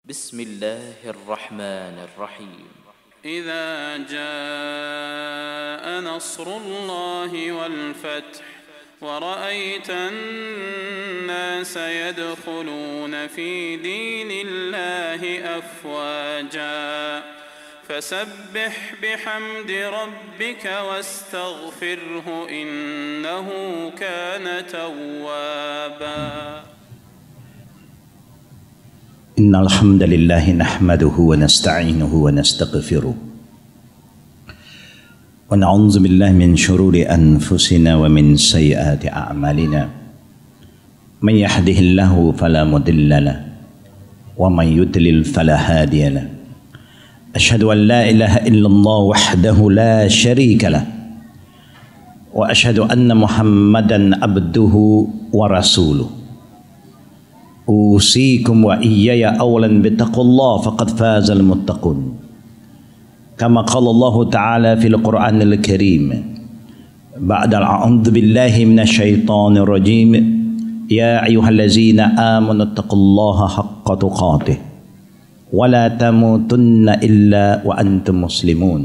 بسم الله الرحمن الرحيم إذا جاء نصر الله والفتح ورأيت الناس يدخلون في دين الله أفواجا فسبح بحمد ربك واستغفره إنه كان توابا. إن الحمد لله نحمده ونستعينه ونستغفره ونعوذ بالله من شرور أنفسنا ومن سيئات أعمالنا من يهده الله فلا مضل له ومن يضلل فلا هادي له أشهد أن لا إله إلا الله وحده لا شريك له وأشهد أن محمدا عبده ورسوله أوصيكم وإياي أولا بتقوى الله فقد فاز المتقون كما قال الله تعالى في القرآن الكريم بعد أعوذ بالله من الشيطان الرجيم يا أيها الذين آمنوا اتقوا الله حق تقاته ولا تموتن إلا وأنتم مسلمون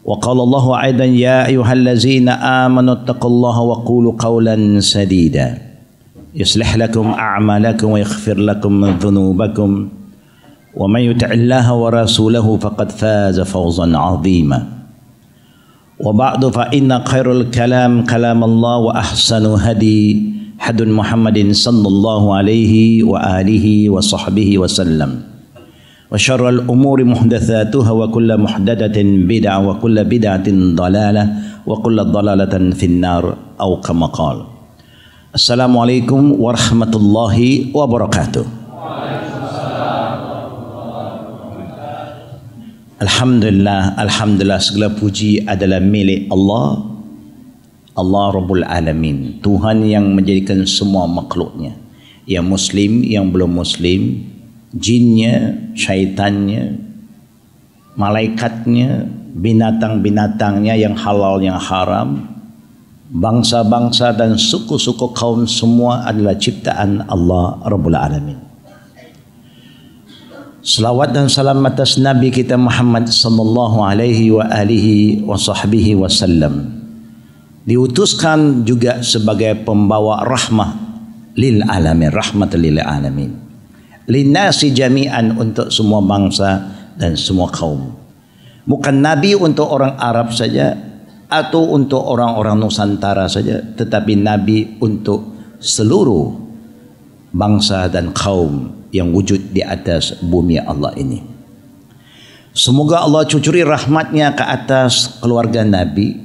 وقال الله أيضا يا أيها الذين آمنوا اتقوا الله وقولوا قولا سديدا يصلح لكم أعمالكم ويغفر لكم ذنوبكم ومن يطع الله ورسوله فقد فاز فوزا عظيما وبعد فإن خير الكلام كلام الله وأحسن هدي هدي محمد صلى الله عليه وآله وصحبه وسلم وشر الأمور محدثاتها وكل محدثة بدعة وكل بدعة ضلالة وكل ضلالة في النار أو كما قال. Assalamualaikum warahmatullahi wabarakatuh. Alhamdulillah segala puji adalah milik Allah Rabbul Alamin, Tuhan yang menjadikan semua makhluknya, yang muslim, yang belum muslim, jinnya, syaitannya, malaikatnya, binatang-binatangnya yang halal yang haram, bangsa-bangsa dan suku-suku kaum semua adalah ciptaan Allah Rabbul Alamin. Salawat dan salam atas Nabi kita Muhammad sallallahu alaihi wa alihi wa sahbihi wasallam, diutuskan juga sebagai pembawa rahmah lil alamin, rahmat lil alamin, linnasi jami'an, untuk semua bangsa dan semua kaum. Bukan Nabi untuk orang Arab saja atau untuk orang-orang Nusantara saja, tetapi Nabi untuk seluruh bangsa dan kaum yang wujud di atas bumi Allah ini. Semoga Allah cucuri rahmatnya ke atas keluarga Nabi,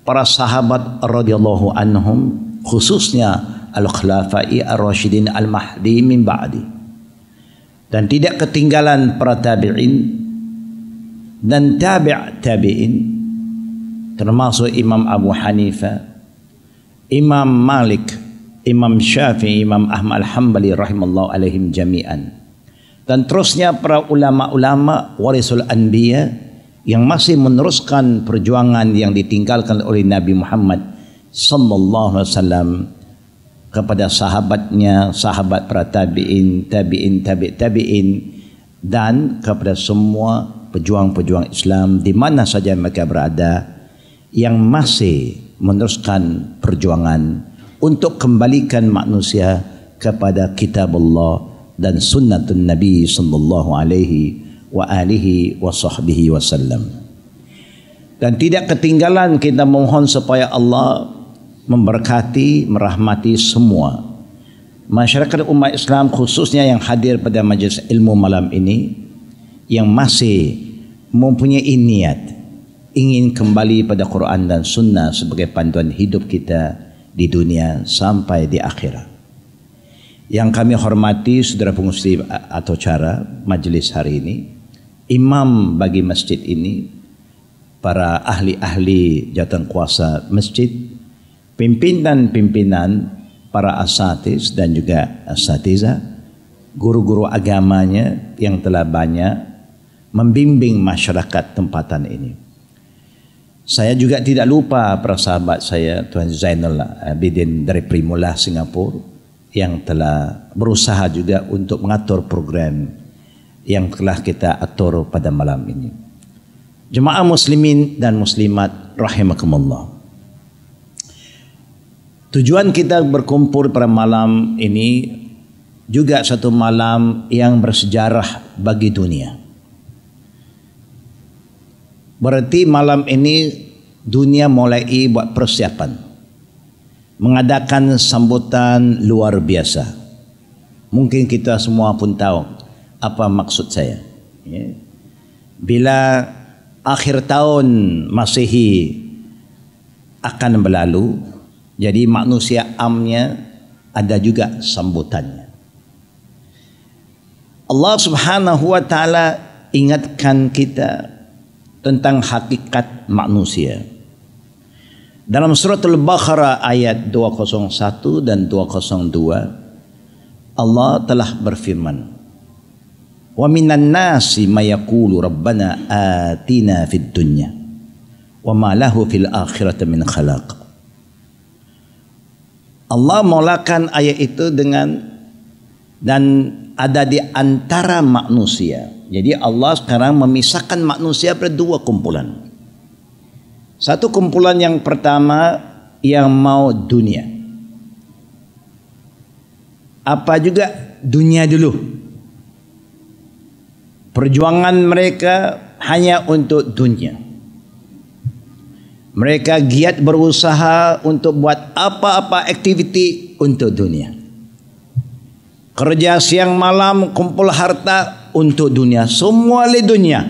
para sahabat radhiyallahu anhum, khususnya al-khulafai ar-rasyidin al-mahdi min ba'di, dan tidak ketinggalan para tabi'in dan tabi'in, termasuk Imam Abu Hanifah, Imam Malik, Imam Syafi'i, Imam Ahmad Al-Hambali rahimallahu alaihim jami'an, dan terusnya para ulama-ulama warisul anbiya yang masih meneruskan perjuangan yang ditinggalkan oleh Nabi Muhammad sallallahu alaihi wasallam kepada sahabatnya, sahabat para tabi'in, tabi'in, dan kepada semua pejuang-pejuang Islam di mana saja mereka berada, yang masih meneruskan perjuangan untuk kembalikan manusia kepada kitab Allah dan sunnatun Nabi sallallahu alaihi wa alihi wa sahbihi wasallam. Dan tidak ketinggalan kita mohon supaya Allah memberkati, merahmati semua masyarakat umat Islam, khususnya yang hadir pada majlis ilmu malam ini, yang masih mempunyai niat ingin kembali pada Quran dan Sunnah sebagai panduan hidup kita di dunia sampai di akhirat. Yang kami hormati saudara pengurusi atau acara majlis hari ini, imam bagi masjid ini, para ahli-ahli jawatan kuasa masjid, pimpinan, para asatiz dan juga asatiza, guru-guru agamanya yang telah banyak membimbing masyarakat tempatan ini. Saya juga tidak lupa para sahabat saya, Tuan Zainal Abidin dari Primula, Singapura, yang telah berusaha juga untuk mengatur program yang telah kita atur pada malam ini. Jemaah muslimin dan muslimat rahimakumullah. Tujuan kita berkumpul pada malam ini juga satu malam yang bersejarah bagi dunia. Berarti malam ini dunia mulai buat persiapan, mengadakan sambutan luar biasa. Mungkin kita semua pun tahu apa maksud saya. Bila akhir tahun Masehi akan berlalu, jadi manusia amnya ada juga sambutannya. Allah Subhanahu wa taala ingatkan kita tentang hakikat manusia. Dalam surat Al-Baqarah ayat 201 dan 202, Allah telah berfirman, "Wa minan nasi may yaqulu rabbana atina fid dunya wa ma lahu fil akhirati min khalaq." Allah mulakan ayat itu dengan dan ada di antara manusia. Jadi Allah sekarang memisahkan manusia pada dua kumpulan. Satu kumpulan yang pertama yang mau dunia. Apa juga dunia dulu. Perjuangan mereka hanya untuk dunia. Mereka giat berusaha untuk buat apa-apa aktiviti untuk dunia. Kerja siang malam, kumpul harta untuk dunia. Semua oleh dunia.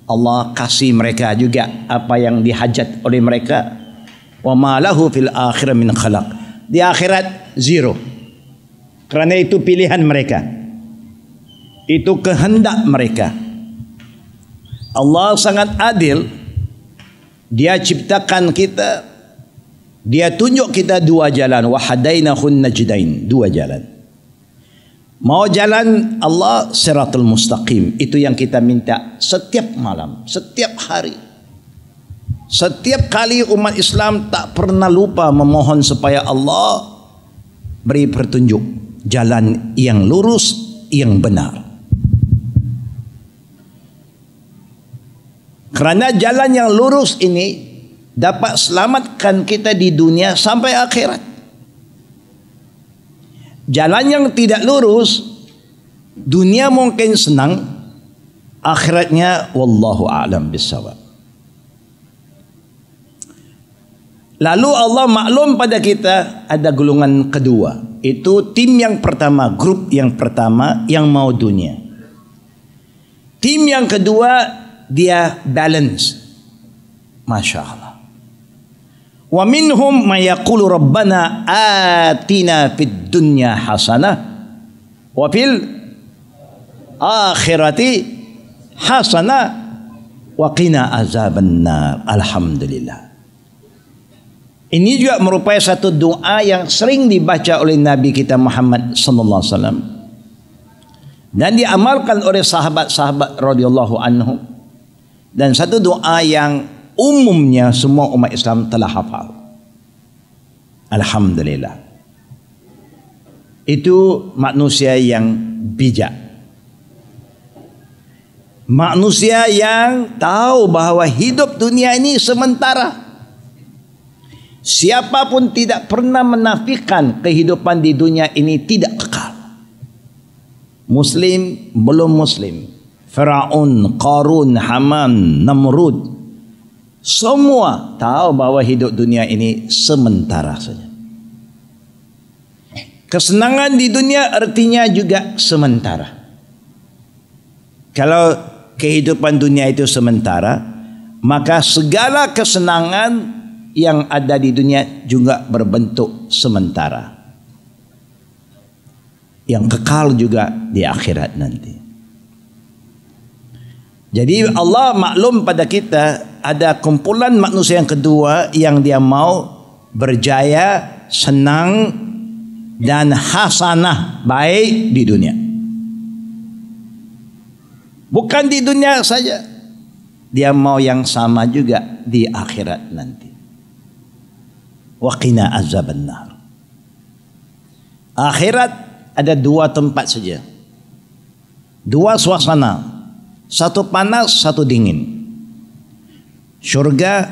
Allah kasih mereka juga apa yang dihajat oleh mereka. Wa ma lahu fil akhirati min khalaq. Di akhirat zero. Kerana itu pilihan mereka. Itu kehendak mereka. Allah sangat adil. Dia ciptakan kita, dia tunjuk kita dua jalan, wa hadainahun najdain, dua jalan. Mau jalan Allah siratul mustaqim, itu yang kita minta setiap malam, setiap hari. Setiap kali umat Islam tak pernah lupa memohon supaya Allah beri petunjuk jalan yang lurus, yang benar. Kerana jalan yang lurus ini dapat selamatkan kita di dunia sampai akhirat. Jalan yang tidak lurus, dunia mungkin senang, akhiratnya wallahu a'lam bissawab. Lalu Allah maklum pada kita ada golongan kedua. Itu tim yang pertama, grup yang pertama yang mau dunia. Tim yang kedua dia balance. Masya Allah. Wa minhum may yaqulu rabbana atina fid dunya hasanah wa fil akhirati hasanah wa qina azabannar. Alhamdulillah. Ini juga merupakan satu doa yang sering dibaca oleh Nabi kita Muhammad sallallahu alaihi wasallam dan diamalkan oleh sahabat-sahabat radhiyallahu anhum. Dan satu doa yang umumnya semua umat Islam telah hafal. Alhamdulillah. Itu manusia yang bijak. Manusia yang tahu bahawa hidup dunia ini sementara. Siapapun tidak pernah menafikan kehidupan di dunia ini tidak kekal. Muslim, belum Muslim. Firaun, Qarun, Haman, Namrud, semua tahu bahawa hidup dunia ini sementara saja. Kesenangan di dunia artinya juga sementara. Kalau kehidupan dunia itu sementara, maka segala kesenangan yang ada di dunia juga berbentuk sementara. Yang kekal juga di akhirat nanti. Jadi Allah maklum pada kita ada kumpulan manusia yang kedua yang dia mau berjaya, senang dan hasanah, baik di dunia. Bukan di dunia saja, dia mau yang sama juga di akhirat nanti. Wa qina azabannar. Akhirat ada dua tempat saja. Dua suasana. Satu panas, satu dingin. Syurga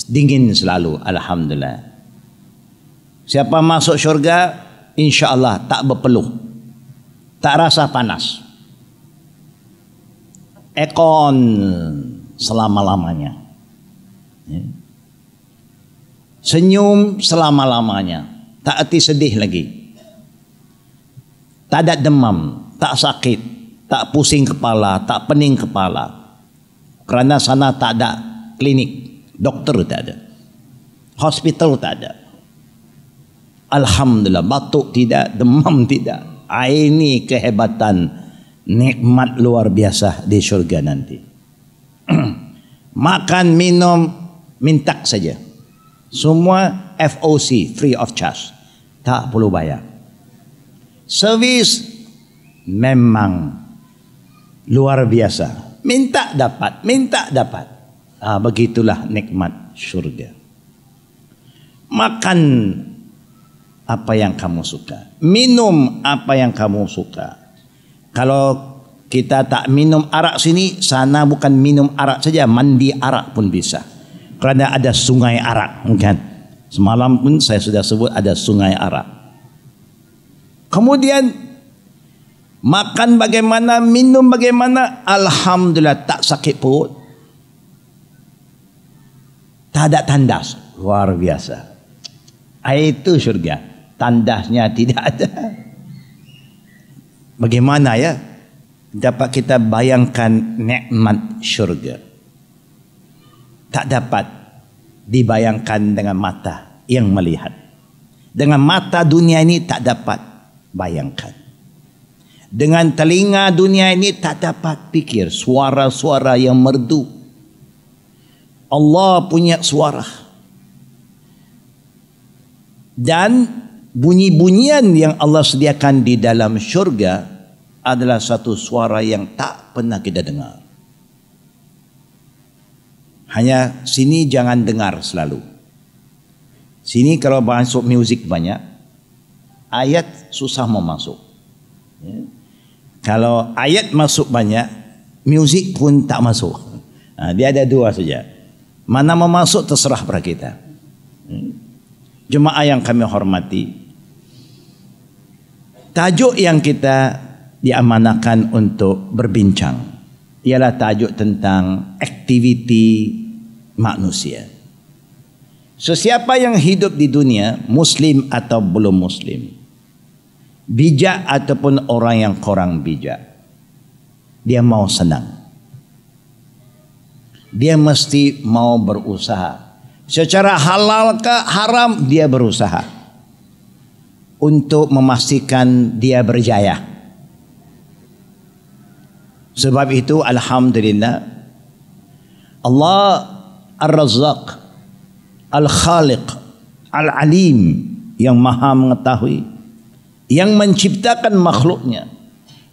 dingin selalu, alhamdulillah. Siapa masuk syurga, insya-Allah tak berpeluh, tak rasa panas. Ekon selama-lamanya. Senyum selama-lamanya, tak erti sedih lagi. Tak ada demam, tak sakit, tak pusing kepala, tak pening kepala. Kerana sana tak ada klinik, dokter tak ada, hospital tak ada. Alhamdulillah, batuk tidak, demam tidak. Ini kehebatan, nikmat luar biasa di syurga nanti. Makan, minum, minta saja. Semua FOC, free of charge. Tak perlu bayar. Servis memang luar biasa. Minta dapat, minta dapat. Begitulah nikmat syurga. Makan apa yang kamu suka, minum apa yang kamu suka. Kalau kita tak minum arak sini, sana bukan minum arak saja, mandi arak pun bisa. Kerana ada sungai arak, kan? Semalam pun saya sudah sebut ada sungai arak. Kemudian makan bagaimana, minum bagaimana, alhamdulillah tak sakit perut, tak ada tandas, luar biasa. Itu syurga. Tandasnya tidak ada. Bagaimana ya dapat kita bayangkan nikmat syurga? Tak dapat dibayangkan dengan mata yang melihat. Dengan mata dunia ini tak dapat bayangkan. Dengan telinga dunia ini tak dapat pikir suara-suara yang merdu. Allah punya suara. Dan bunyi-bunyian yang Allah sediakan di dalam syurga adalah satu suara yang tak pernah kita dengar. Hanya sini jangan dengar selalu. Sini kalau masuk muzik banyak, ayat susah mau masuk. Ya. Kalau ayat masuk banyak, muzik pun tak masuk. Dia ada dua saja. Mana mau masuk terserah pada kita. Jemaah yang kami hormati, tajuk yang kita diamanahkan untuk berbincang ialah tajuk tentang aktiviti manusia. Sesiapa yang hidup di dunia, muslim atau belum muslim, bijak ataupun orang yang kurang bijak, dia mau senang. Dia mesti mau berusaha. Secara halal ke haram, dia berusaha untuk memastikan dia berjaya. Sebab itu alhamdulillah, Allah Ar-Razzaq, Al-Khaliq, Al-Alim, yang maha mengetahui, yang menciptakan makhluknya,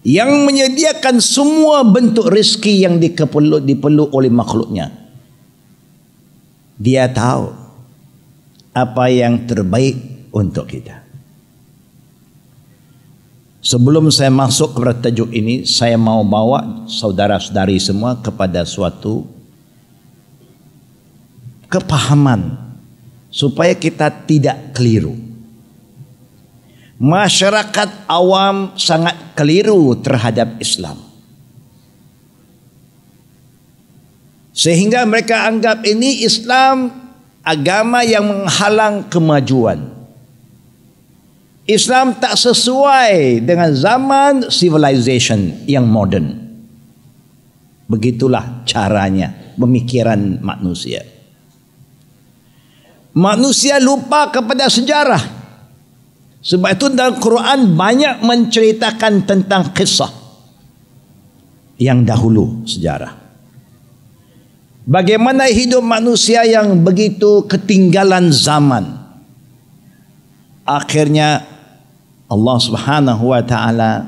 yang menyediakan semua bentuk rezeki yang diperlu oleh makhluknya. Dia tahu apa yang terbaik untuk kita. Sebelum saya masuk kepada tajuk ini, saya mau bawa saudara-saudari semua kepada suatu kepahaman supaya kita tidak keliru. Masyarakat awam sangat keliru terhadap Islam. Sehingga mereka anggap ini Islam agama yang menghalang kemajuan. Islam tak sesuai dengan zaman civilization yang moden. Begitulah caranya pemikiran manusia. Manusia lupa kepada sejarah. Sebab itu dalam Quran banyak menceritakan tentang kisah yang dahulu sejarah. Bagaimana hidup manusia yang begitu ketinggalan zaman. Akhirnya Allah Subhanahu wa taala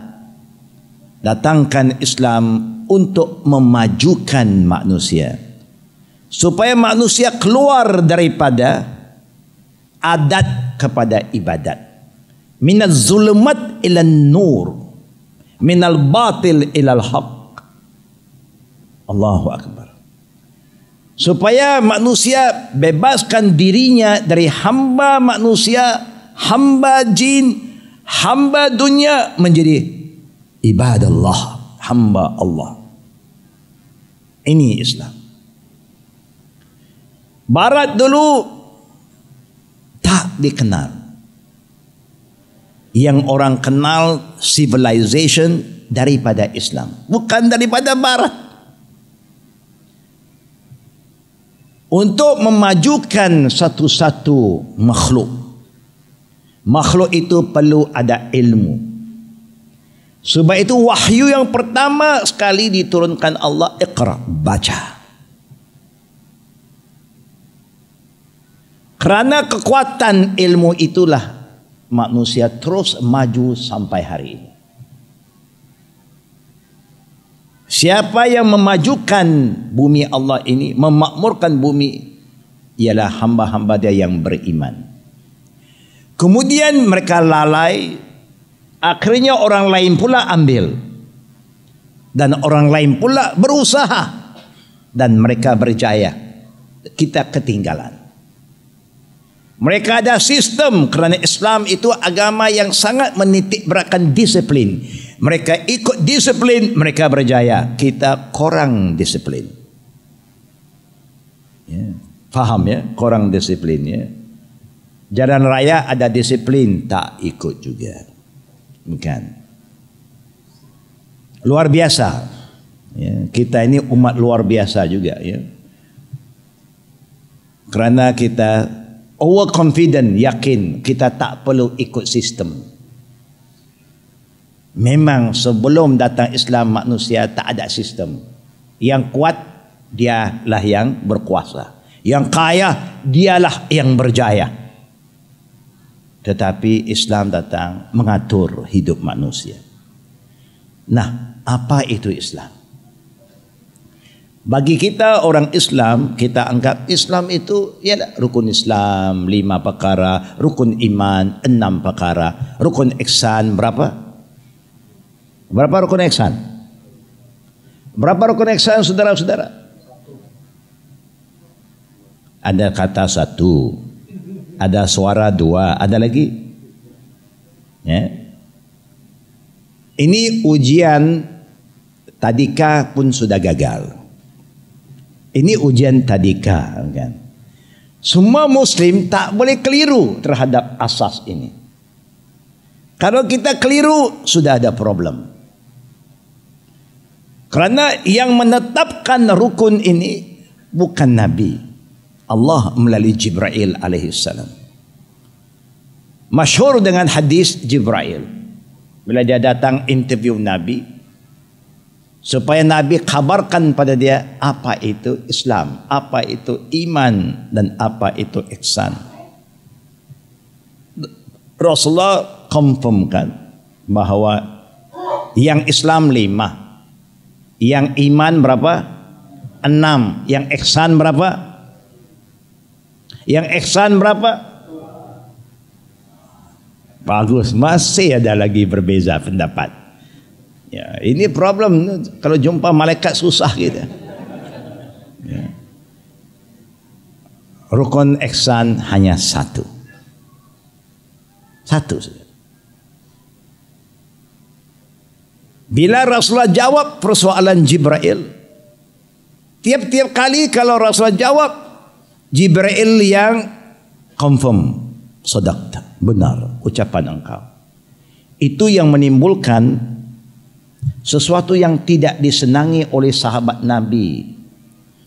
datangkan Islam untuk memajukan manusia, supaya manusia keluar daripada adat kepada ibadat, Minaz zulumat ila nur, minal batil ilal haq. Allahu akbar. Supaya manusia bebaskan dirinya dari hamba manusia, hamba jin, hamba dunia menjadi ibadallah, hamba Allah. Ini Islam. Barat dulu tak dikenal. Yang orang kenal civilization daripada Islam, bukan daripada Barat. Untuk memajukan satu-satu makhluk, makhluk itu perlu ada ilmu. Sebab itu wahyu yang pertama sekali diturunkan Allah, Iqra, baca. Kerana kekuatan ilmu itulah manusia terus maju sampai hari ini. Siapa yang memajukan bumi Allah ini, memakmurkan bumi, ialah hamba-hamba dia yang beriman. Kemudian mereka lalai, akhirnya orang lain pula ambil, dan orang lain pula berusaha, dan mereka berjaya. Kita ketinggalan. Mereka ada sistem, kerana Islam itu agama yang sangat menitik beratkan disiplin. Mereka ikut disiplin, mereka berjaya. Kita kurang disiplin. Ya. Faham ya? Kurang disiplin ya. Jalan raya ada disiplin, tak ikut juga. Bukan. Luar biasa. Ya. Kita ini umat luar biasa juga ya. Kerana kita overconfident, yakin kita tak perlu ikut sistem. Memang sebelum datang Islam, manusia tak ada sistem. Yang kuat dialah yang berkuasa, yang kaya dialah yang berjaya. Tetapi Islam datang mengatur hidup manusia. Nah, apa itu Islam? Bagi kita orang Islam, kita anggap Islam itu ialah rukun Islam 5 perkara, rukun iman 6 perkara, rukun ihsan berapa? Berapa rukun ihsan? Berapa rukun ihsan saudara-saudara? Ada kata 1, ada suara 2, ada lagi? Ya. Ini ujian tadika pun sudah gagal. Ini ujian tadika kan. Semua Muslim tak boleh keliru terhadap asas ini. Kalau kita keliru, sudah ada problem. Kerana yang menetapkan rukun ini bukan Nabi, Allah melalui Jibril alaihissalam. Masyhur dengan hadis Jibril. Bila dia datang interview Nabi, supaya Nabi kabarkan pada dia apa itu Islam, apa itu iman, dan apa itu ihsan. Rasulullah confirmkan bahawa yang Islam 5, yang iman berapa? 6, yang ihsan berapa? Yang ihsan berapa? Bagus, masih ada lagi berbeza pendapat. Ya, ini problem kalau jumpa malaikat susah kita. Ya. Rukun ihsan hanya 1. 1 saja. Bila Rasulullah jawab persoalan Jibril, tiap-tiap kali kalau Rasulullah jawab, Jibril yang confirm, sadaqta, benar ucapan engkau. Itu yang menimbulkan sesuatu yang tidak disenangi oleh sahabat Nabi.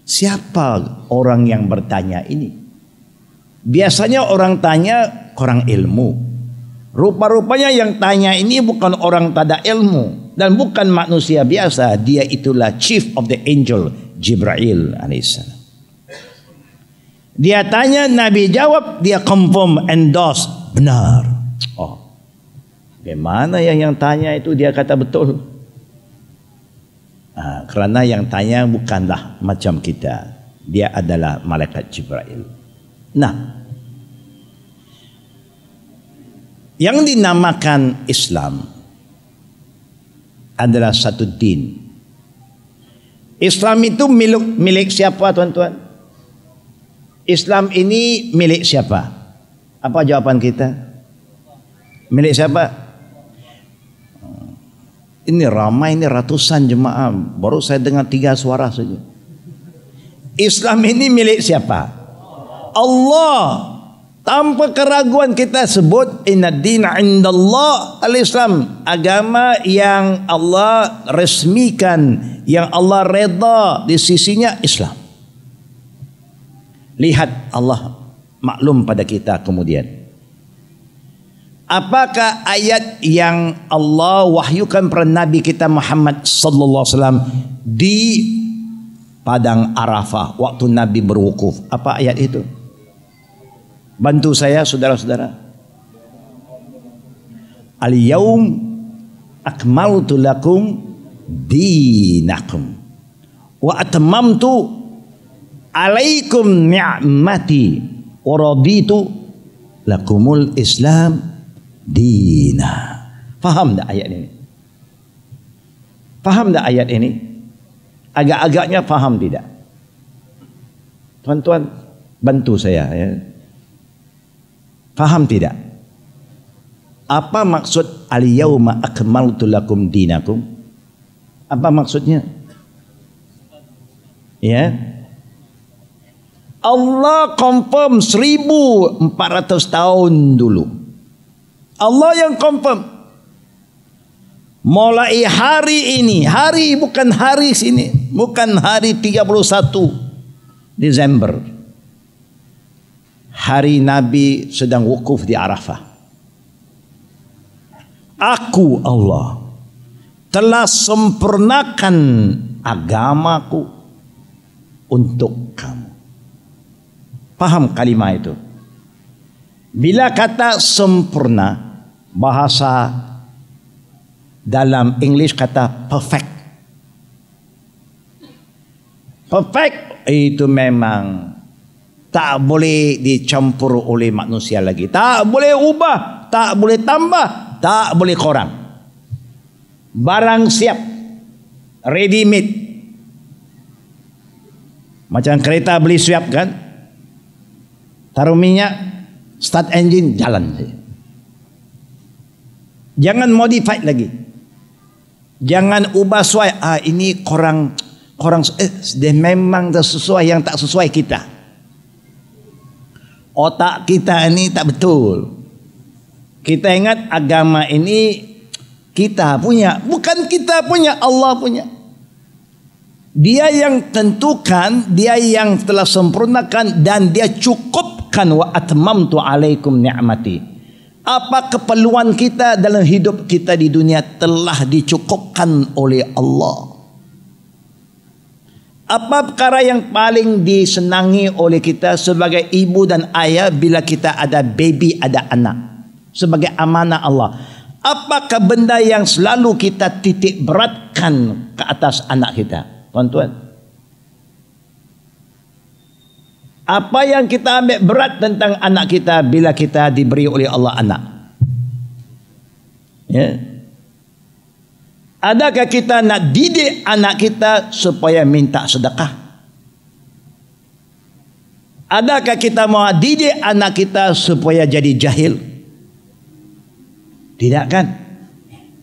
Siapa orang yang bertanya ini? Biasanya orang tanya kurang ilmu. Rupa-rupanya yang tanya ini bukan orang tak ada ilmu dan bukan manusia biasa. Dia itulah chief of the angel, Jibril alaihissalam. Dia tanya, Nabi jawab, dia confirm, endorse, benar. Oh, bagaimana yang tanya itu dia kata betul? Kerana yang tanya bukanlah macam kita, dia adalah malaikat Jibril. Nah, yang dinamakan Islam adalah satu din. Islam itu milik siapa, tuan-tuan? Islam ini milik siapa? Apa jawaban kita? Milik siapa? Ini ramai, ini ratusan jemaah. Baru saya dengar 3 suara saja. Islam ini milik siapa? Allah. Tanpa keraguan kita sebut inna dina indallah al-Islam. Agama yang Allah resmikan, yang Allah redha di sisinya Islam. Lihat Allah maklum pada kita kemudian. Apakah ayat yang Allah wahyukan kepada Nabi kita Muhammad sallallahu alaihi wasallam di Padang Arafah waktu Nabi berwukuf? Apa ayat itu? Bantu saya saudara-saudara. Al-yaum akmaltu lakum dinakum wa atmamtu alaikum ni'mati wa raditu lakumul Islam dina. Faham tak ayat ini? Faham tak ayat ini? Agak-agaknya faham tidak? Tuan-tuan bantu saya ya. Faham tidak? Apa maksud al-yauma akmaltu lakum dinakum? Apa maksudnya? Ya. Allah confirm 1400 tahun dulu. Allah yang confirm. Mulai hari ini, hari bukan hari sini, bukan hari 31 Desember. Hari Nabi sedang wukuf di Arafah. Aku Allah telah sempurnakan agamaku untuk kamu. Paham kalimat itu? Bila kata sempurna, bahasa dalam English kata perfect. Perfect itu memang tak boleh dicampur oleh manusia lagi. Tak boleh ubah, tak boleh tambah, tak boleh kurang. Barang siap, ready made. Macam kereta beli siap kan? Taruh minyak, start engine, jalan. Jangan modify lagi. Jangan ubah sesuai. Ini kurang dia memang sesuai yang tak sesuai kita. Otak kita ini tak betul. Kita ingat agama ini kita punya, bukan kita punya, Allah punya. Dia yang tentukan, dia yang telah sempurnakan, dan dia cukupkan. Wa atmamtu alaikum ni'mati. Apa keperluan kita dalam hidup kita di dunia telah dicukupkan oleh Allah. Apa perkara yang paling disenangi oleh kita sebagai ibu dan ayah bila kita ada baby, ada anak? Sebagai amanah Allah. Apakah benda yang selalu kita titik beratkan ke atas anak kita? Tuan-tuan. Apa yang kita ambil berat tentang anak kita bila kita diberi oleh Allah anak? Ya. Adakah kita nak didik anak kita supaya minta sedekah? Adakah kita mau didik anak kita supaya jadi jahil? Tidak kan?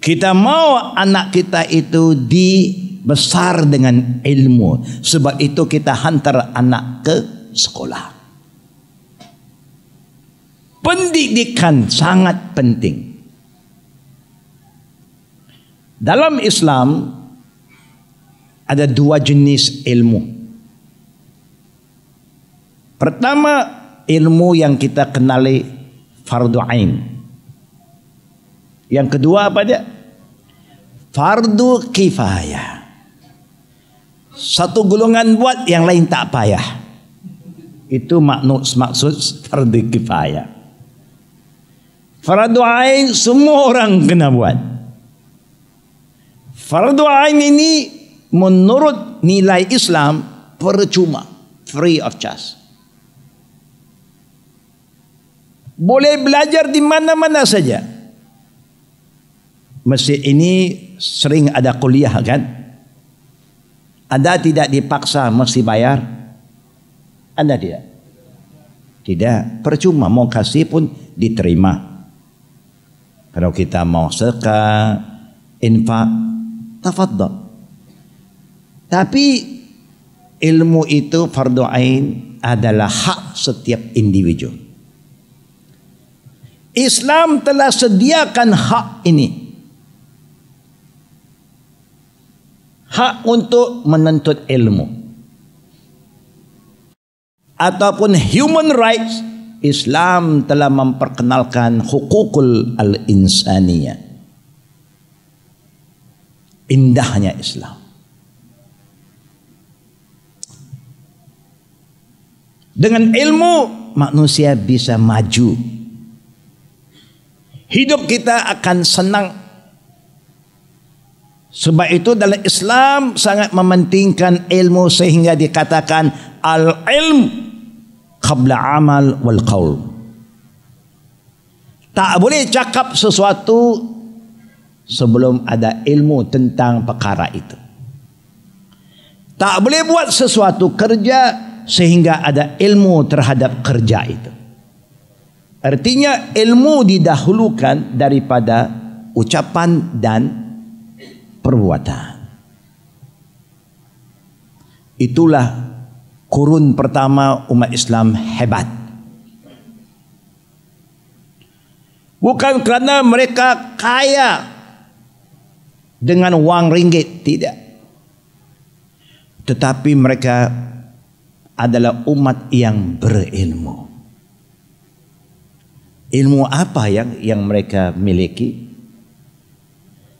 Kita mau anak kita itu dibesar dengan ilmu. Sebab itu kita hantar anak ke sekolah. Pendidikan sangat penting. Dalam Islam ada 2 jenis ilmu. Pertama, ilmu yang kita kenali fardu ain. Yang kedua apa dia? Fardu kifayah. Satu golongan buat, yang lain tak payah. Itu maksud fardu kifayah. Fardu ain semua orang kena buat. Fardu ain ini menurut nilai Islam percuma, free of charge. Boleh belajar di mana-mana saja. masjid ini sering ada kuliah kan? Ada tidak dipaksa mesti bayar? Ada tidak? Tidak, percuma mau kasih pun diterima. Kalau kita mau sedekah, infak, tafadhal. Tapi ilmu itu fardu ain adalah hak setiap individu. Islam telah sediakan hak ini. Hak untuk menuntut ilmu. Ataupun human rights, Islam telah memperkenalkan hukukul al-insaniyah. Indahnya Islam. Dengan ilmu manusia bisa maju. Hidup kita akan senang. Sebab itu dalam Islam sangat mementingkan ilmu sehingga dikatakan al-ilm qabla amal wal qaul. Tak boleh cakap sesuatu sebelum ada ilmu tentang perkara itu. Tak boleh buat sesuatu kerja sehingga ada ilmu terhadap kerja itu. Artinya ilmu didahulukan daripada ucapan dan perbuatan. Itulah kurun pertama umat Islam hebat. Bukan kerana mereka kaya dengan wang ringgit, tidak. Tetapi mereka adalah umat yang berilmu. Ilmu apa yang mereka miliki?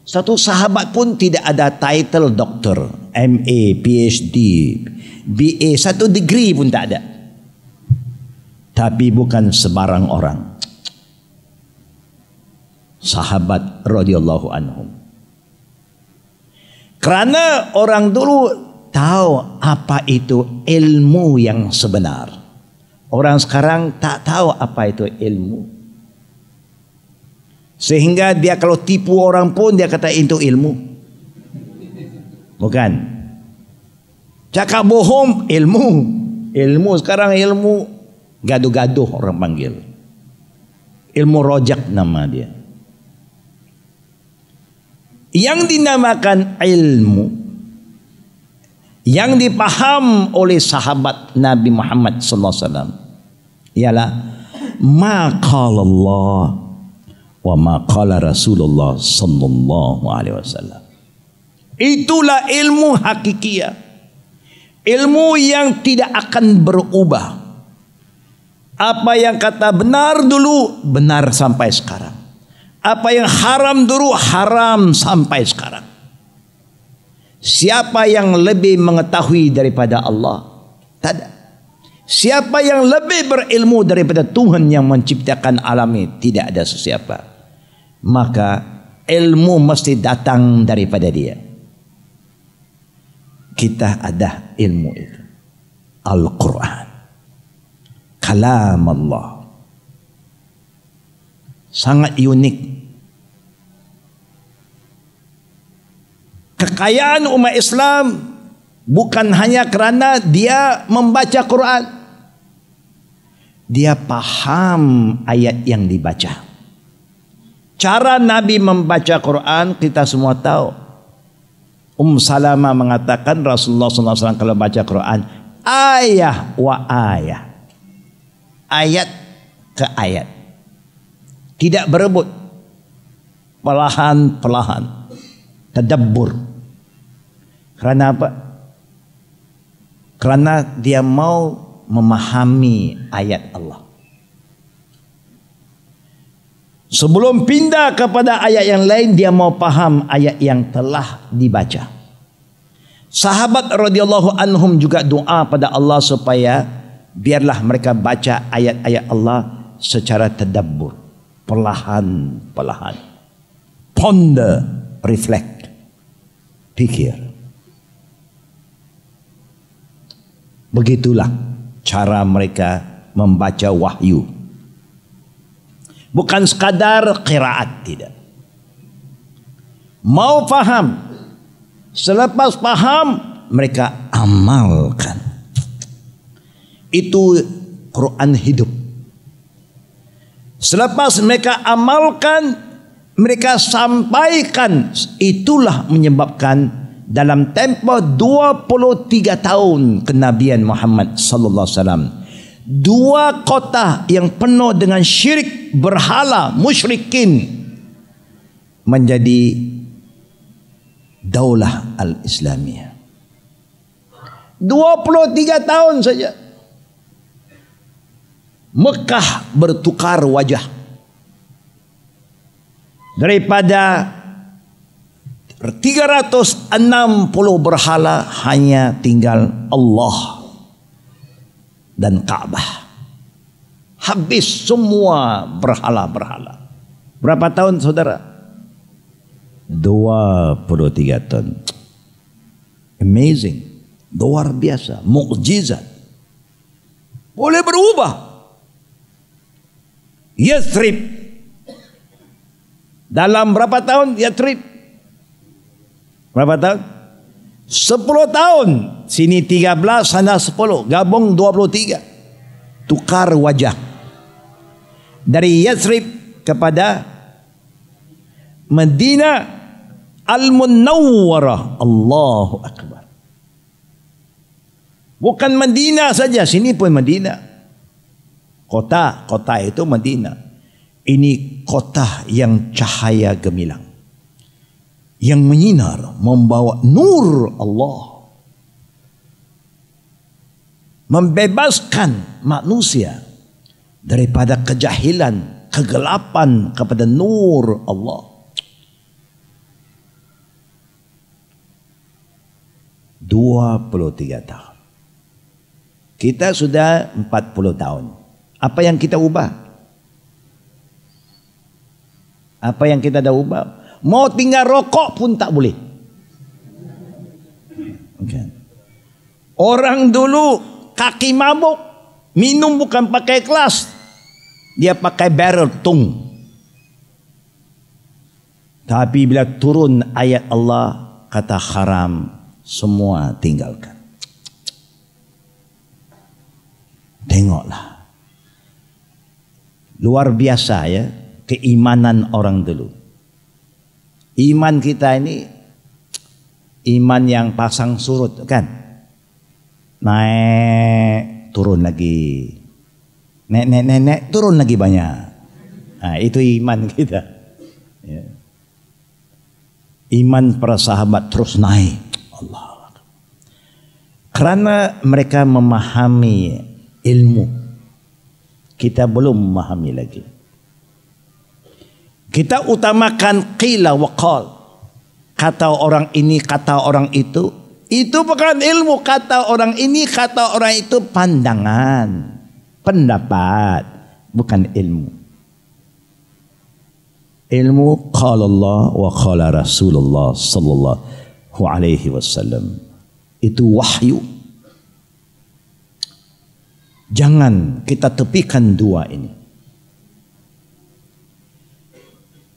Satu sahabat pun tidak ada title doktor, MA, PhD, BA, satu degree pun tak ada. Tapi bukan sebarang orang. Sahabat radhiyallahu anhum. Kerana orang dulu tahu apa itu ilmu yang sebenar. Orang sekarang tak tahu apa itu ilmu. Sehingga dia kalau tipu orang pun dia kata itu ilmu. Bukan. Cakap bohong ilmu. Ilmu sekarang ilmu gaduh-gaduh orang panggil. Ilmu rojak nama dia. Yang dinamakan ilmu yang dipaham oleh sahabat Nabi Muhammad sallallahu alaihi wasallam ialah ma qala Allah wa ma qala Rasulullah sallallahu alaihi wasallam. Itulah ilmu hakikiah. Ilmu yang tidak akan berubah. Apa yang kata benar dulu benar sampai sekarang. Apa yang haram dulu haram sampai sekarang. Siapa yang lebih mengetahui daripada Allah? Tak ada. Siapa yang lebih berilmu daripada Tuhan yang menciptakan alam ini? Tidak ada sesiapa. Maka ilmu mesti datang daripada dia. Kita ada ilmu itu. Al-Quran. Kalam Allah. Sangat unik. Kekayaan umat Islam bukan hanya kerana dia membaca Quran. Dia paham ayat yang dibaca. Cara Nabi membaca Quran kita semua tahu. Salamah mengatakan Rasulullah SAW kalau baca Quran ayah wa ayah. Ayat ke ayat. Tidak berebut. Perlahan-perlahan. Tadabbur. Kerana apa? Kerana dia mau memahami ayat Allah. Sebelum pindah kepada ayat yang lain, dia mau paham ayat yang telah dibaca. Sahabat radhiyallahu anhum juga doa pada Allah supaya biarlah mereka baca ayat-ayat Allah secara tadabbur, perlahan-perlahan. Ponder, reflect, fikir. Begitulah cara mereka membaca wahyu. Bukan sekadar qiraat, tidak. mau faham. Selepas faham, mereka amalkan. Itu Quran hidup. Selepas mereka amalkan, mereka sampaikan. Itulah menyebabkan dalam tempoh 23 tahun kenabian Muhammad sallallahu alaihi wasallam, 2 kota yang penuh dengan syirik berhala musyrikin menjadi daulah al-Islamiyah. 23 tahun saja Mekah bertukar wajah. Daripada 360 berhala, hanya tinggal Allah dan Ka'bah. Habis semua berhala-berhala. Berapa tahun saudara? 23 tahun. Amazing. Luar biasa. Mukjizat. Boleh berubah. Yathrib. Dalam berapa tahun Yathrib? Berapa tahun? 10 tahun. Sini 13, sana 10. Gabung 23. Tukar wajah. Dari Yathrib kepada Madinah Al-Munawwarah. Allahu Akbar. Bukan Madinah saja, sini pun Madinah. Kota itu Madinah. Ini kota yang cahaya gemilang, yang menyinar, membawa nur Allah, membebaskan manusia daripada kejahilan, kegelapan kepada nur Allah. 23 tahun. Kita sudah 40 tahun. Apa yang kita ubah? Apa yang kita dah ubah? Mau tinggal rokok pun tak boleh. Okay. Orang dulu kaki mabuk, minum bukan pakai gelas, dia pakai barrel tung. Tapi bila turun ayat Allah kata haram, semua tinggalkan. Tengoklah, luar biasa ya keimanan orang dulu. Iman kita ini iman yang pasang surut kan, naik turun lagi, naik turun lagi banyak. Nah, itu iman kita ya. Iman para sahabat terus naik. Allah. Karena mereka memahami ilmu, kita belum memahami lagi. Kita utamakan qila wa qal. Kata orang ini, kata orang itu. Itu bukan ilmu. Kata orang ini, kata orang itu pandangan, pendapat, bukan ilmu. Ilmu qala Allah wa qala Rasulullah sallallahu alaihi wasallam. Itu wahyu. Jangan kita tepikan dua ini.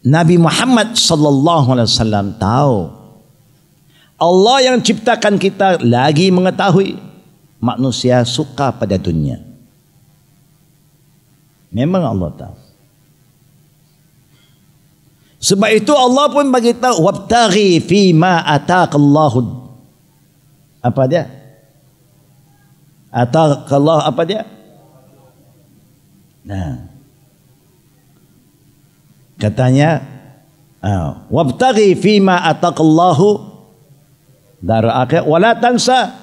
Nabi Muhammad sallallahu alaihi wasallam tahu, Allah yang ciptakan kita lagi mengetahui manusia suka pada dunia. Memang Allah tahu. Sebab itu Allah pun bagi tahu, wabtaghi fi ma ataqallahu. Apa dia? Ataqallahu apa dia? Nah, katanya wabtaghi fima ataqallahu dar akhir wala tansa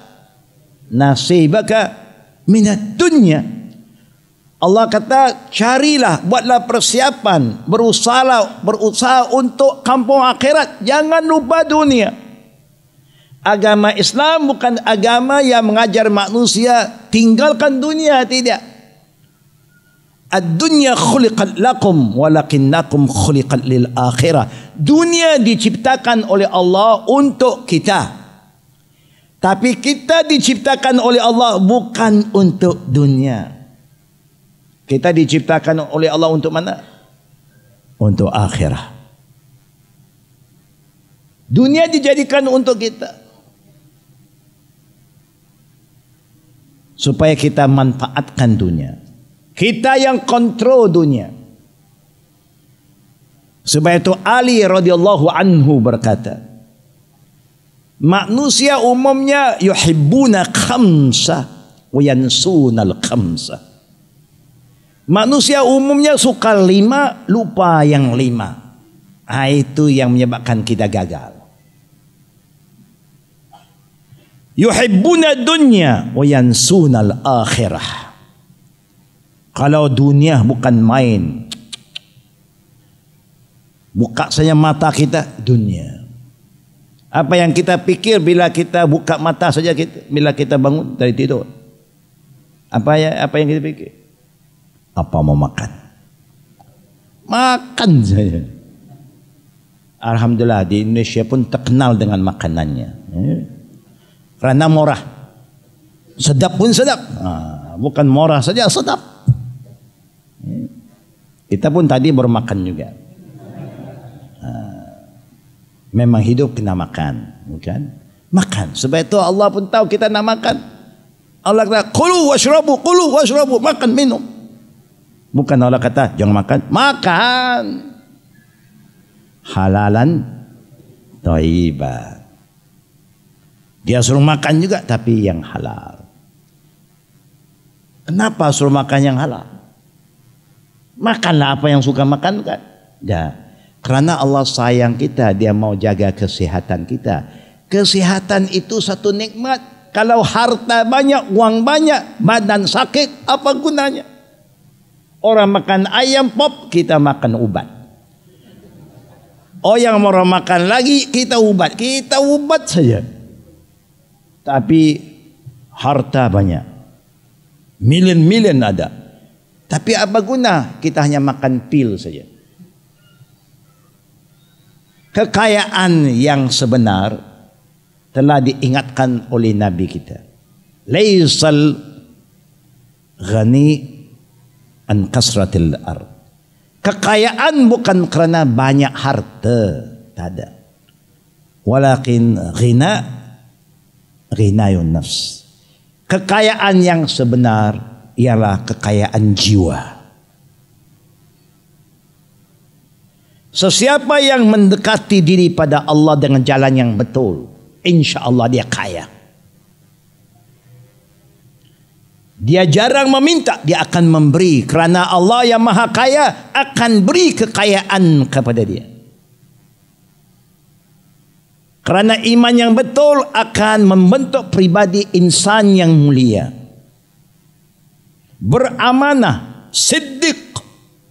nasibaka minad dunya. Allah kata carilah, buatlah persiapan, berusaha untuk kampung akhirat, jangan lupa dunia. Agama Islam bukan agama yang mengajar manusia tinggalkan dunia, tidak. Ad-dunya khuliqat lakum walakinnakum khuliqat lil akhirah. Dunia diciptakan oleh Allah untuk kita. Tapi kita diciptakan oleh Allah bukan untuk dunia. Kita diciptakan oleh Allah untuk mana? Untuk akhirah. Dunia dijadikan untuk kita, supaya kita manfaatkan dunia. Kita yang kontrol dunia. Sebab itu Ali radhiyallahu anhu berkata, manusia umumnya yuhibbuna khamsa wa yansunal khamsa. Manusia umumnya suka 5, lupa yang 5. Itu yang menyebabkan kita gagal. Yuhibbuna dunya wa yansunal akhirah. Kalau dunia bukan main, buka saja mata kita dunia. Apa yang kita pikir bila kita buka mata saja bila kita bangun dari tidur? Apa yang kita pikir? Apa mau makan? Makan saja. Alhamdulillah di Indonesia pun terkenal dengan makanannya. Karena murah. Sedap pun sedap. Bukan murah saja, sedap. Kita pun tadi baru makan juga. Memang hidup kena makan, bukan? Makan. Sebab itu Allah pun tahu kita nak makan. Allah kata, kulu washrabu, makan minum. Bukan Allah kata, jangan makan. Makan. Halalan thayyiban. Dia suruh makan juga, tapi yang halal. Kenapa suruh makan yang halal? Makanlah apa yang suka makan kan? Ya. Karena Allah sayang kita, dia mau jaga kesehatan kita. Kesehatan itu satu nikmat. Kalau harta banyak, uang banyak, badan sakit, apa gunanya? Orang makan ayam pop, kita makan ubat. Orang mau makan lagi, kita ubat saja. Tapi harta banyak, milion ada. Tapi apa guna kita hanya makan pil saja? Kekayaan yang sebenar telah diingatkan oleh Nabi kita. Laisal ghani an kasratil ard. Kekayaan bukan kerana banyak harta, tak ada. Walakin ghinayun nafs. Kekayaan yang sebenar ialah kekayaan jiwa. Sesiapa yang mendekati diri pada Allah dengan jalan yang betul, insya Allah dia kaya. Dia jarang meminta, dia akan memberi. Kerana Allah yang maha kaya akan beri kekayaan kepada dia. Kerana iman yang betul akan membentuk pribadi insan yang mulia. Beramanah, siddiq,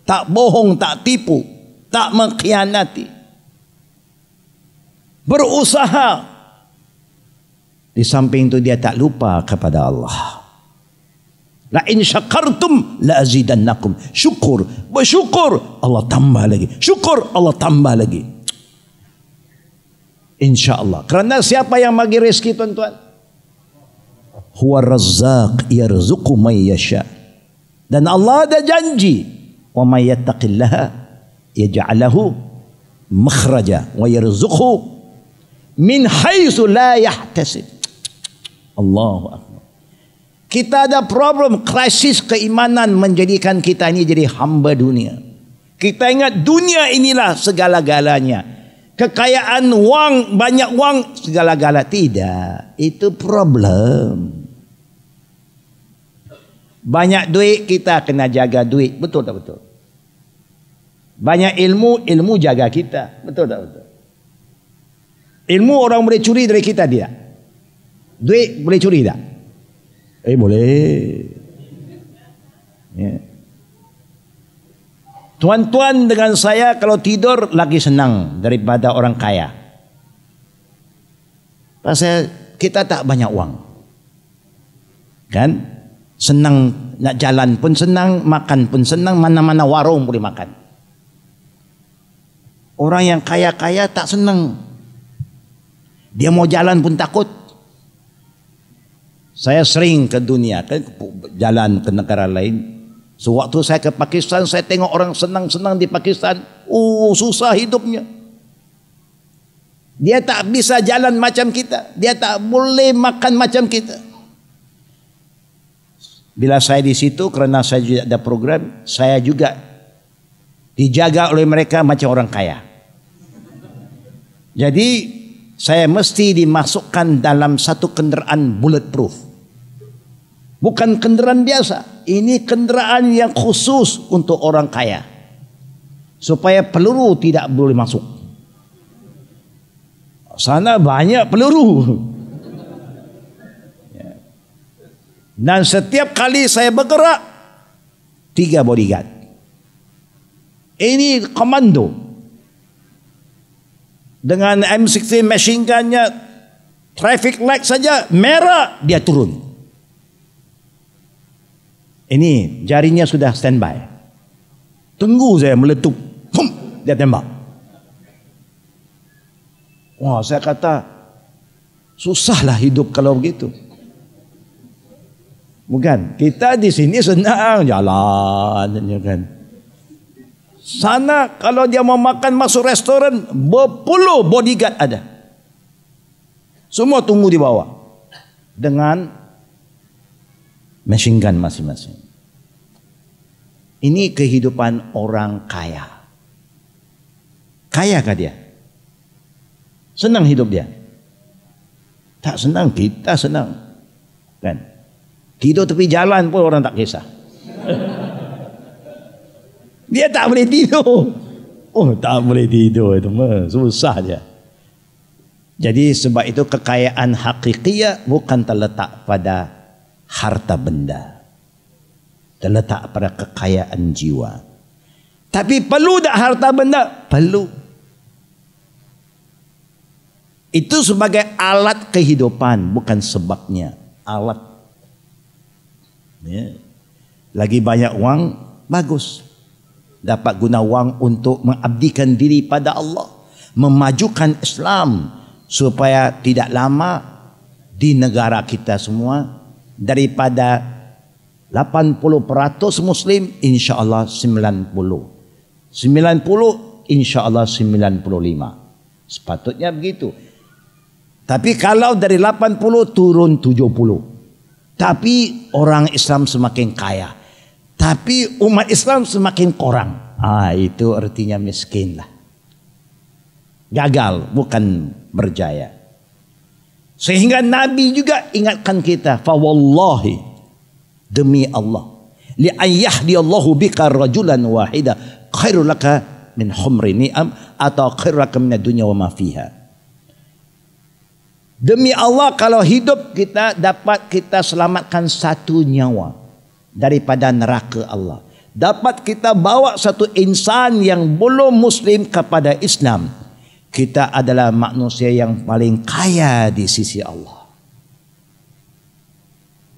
tak bohong, tak tipu, tak mengkhianati. Berusaha. Di samping itu dia tak lupa kepada Allah. La in syakartum la azidannakum. Syukur, bersyukur Allah tambah lagi. Syukur Allah tambah lagi. InsyaAllah. Kerana siapa yang bagi rezeki tuan-tuan? Huwa razzaq yarzuqu man yasha. Dan Allah ada janji, wa may yattaqillaha yaj'alahu makhraja wa yarzuqhu min haitsu la yahtasib. Allahu akbar. Kita ada problem, krisis keimanan menjadikan kita ini jadi hamba dunia. Kita ingat dunia inilah segala-galanya. Kekayaan wang, banyak wang, segala-gala. Tidak, itu problem. Banyak duit, kita kena jaga duit. Betul tak betul? Banyak ilmu, ilmu jaga kita. Betul tak betul? Ilmu orang boleh curi dari kita tidak? Duit boleh curi tak? Boleh. Ya. Tuan-tuan dengan saya kalau tidur lagi senang daripada orang kaya. Pasal kita tak banyak uang. Kan? Senang nak jalan pun senang, makan pun senang, mana-mana warung boleh makan. Orang yang kaya-kaya tak senang. Dia mau jalan pun takut. Saya sering ke dunia, kan, jalan ke negara lain. Sewaktu saya ke Pakistan, saya tengok orang senang-senang di Pakistan. Susah hidupnya. Dia tak bisa jalan macam kita. Dia tak boleh makan macam kita. Bila saya di situ, kerana saya juga ada program, saya juga dijaga oleh mereka macam orang kaya. Jadi saya mesti dimasukkan dalam satu kenderaan bulletproof. Bukan kenderaan biasa. Ini kenderaan yang khusus untuk orang kaya. Supaya peluru tidak boleh masuk. Sana banyak peluru. Dan setiap kali saya bergerak, 3 bodyguard. Ini komando. Dengan M16 machine gunnya, traffic light saja merah, dia turun. Ini jarinya sudah standby. Tunggu saya meletup, dia tembak. Wah, saya kata, susahlah hidup kalau begitu. Bukan, kita di sini senang jalan, kan. Sana kalau dia mau makan masuk restoran, berpuluh bodyguard ada. Semua tunggu di bawah dengan machine gun masing-masing. Ini kehidupan orang kaya. Kayakah dia? Senang hidup dia? Tak senang, kita senang, kan? Tidur tepi jalan pun orang tak kisah. Dia tak boleh tidur. Oh, tak boleh tidur itu mah susah dia. Jadi sebab itu kekayaan hakikiyah bukan terletak pada harta benda. Terletak pada kekayaan jiwa. Tapi perlu tak harta benda? Perlu. Itu sebagai alat kehidupan, bukan sebabnya. Alat. Ya. Lagi banyak wang, bagus. Dapat guna wang untuk mengabdikan diri pada Allah, memajukan Islam supaya tidak lama di negara kita semua daripada 80% Muslim, insya-Allah 90. 90 insya-Allah 95. Sepatutnya begitu. Tapi kalau dari 80 turun 70. Tapi orang Islam semakin kaya. Tapi umat Islam semakin kurang. Itu artinya miskin lah. Gagal, bukan berjaya. Sehingga Nabi juga ingatkan kita. Fa wallahi, demi Allah. Li an yahdiyallahu bika rajulan wahida. Khairul laka min humri ni'am. Atau khairul laka min dunya wa ma fiha. Demi Allah, kalau hidup kita dapat kita selamatkan satu nyawa daripada neraka Allah. Dapat kita bawa satu insan yang belum Muslim kepada Islam. Kita adalah manusia yang paling kaya di sisi Allah.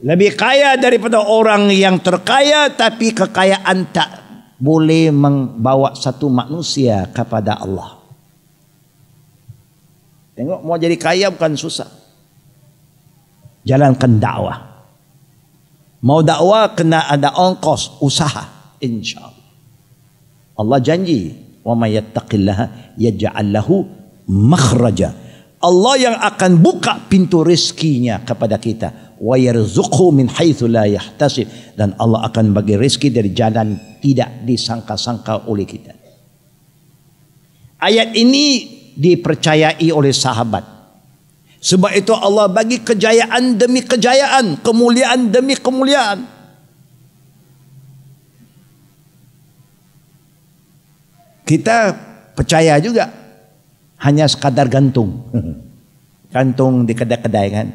Lebih kaya daripada orang yang terkaya, tapi kekayaan tak boleh membawa satu manusia kepada Allah. Tengok, mau jadi kaya bukan susah. Jalankan dakwah. Mau dakwah kena ada ongkos, usaha, insya-Allah. Allah janji, wa may yattaqillaha yaj'al lahu makhraja. Allah yang akan buka pintu rezekinya kepada kita. Wa yarzuqhu min haitsu la yahtasib, dan Allah akan bagi rezeki dari jalan tidak disangka-sangka oleh kita. Ayat ini dipercayai oleh sahabat. Sebab itu Allah bagi kejayaan demi kejayaan, kemuliaan demi kemuliaan. Kita percaya juga hanya sekadar gantung. Gantung di kedai-kedai kan.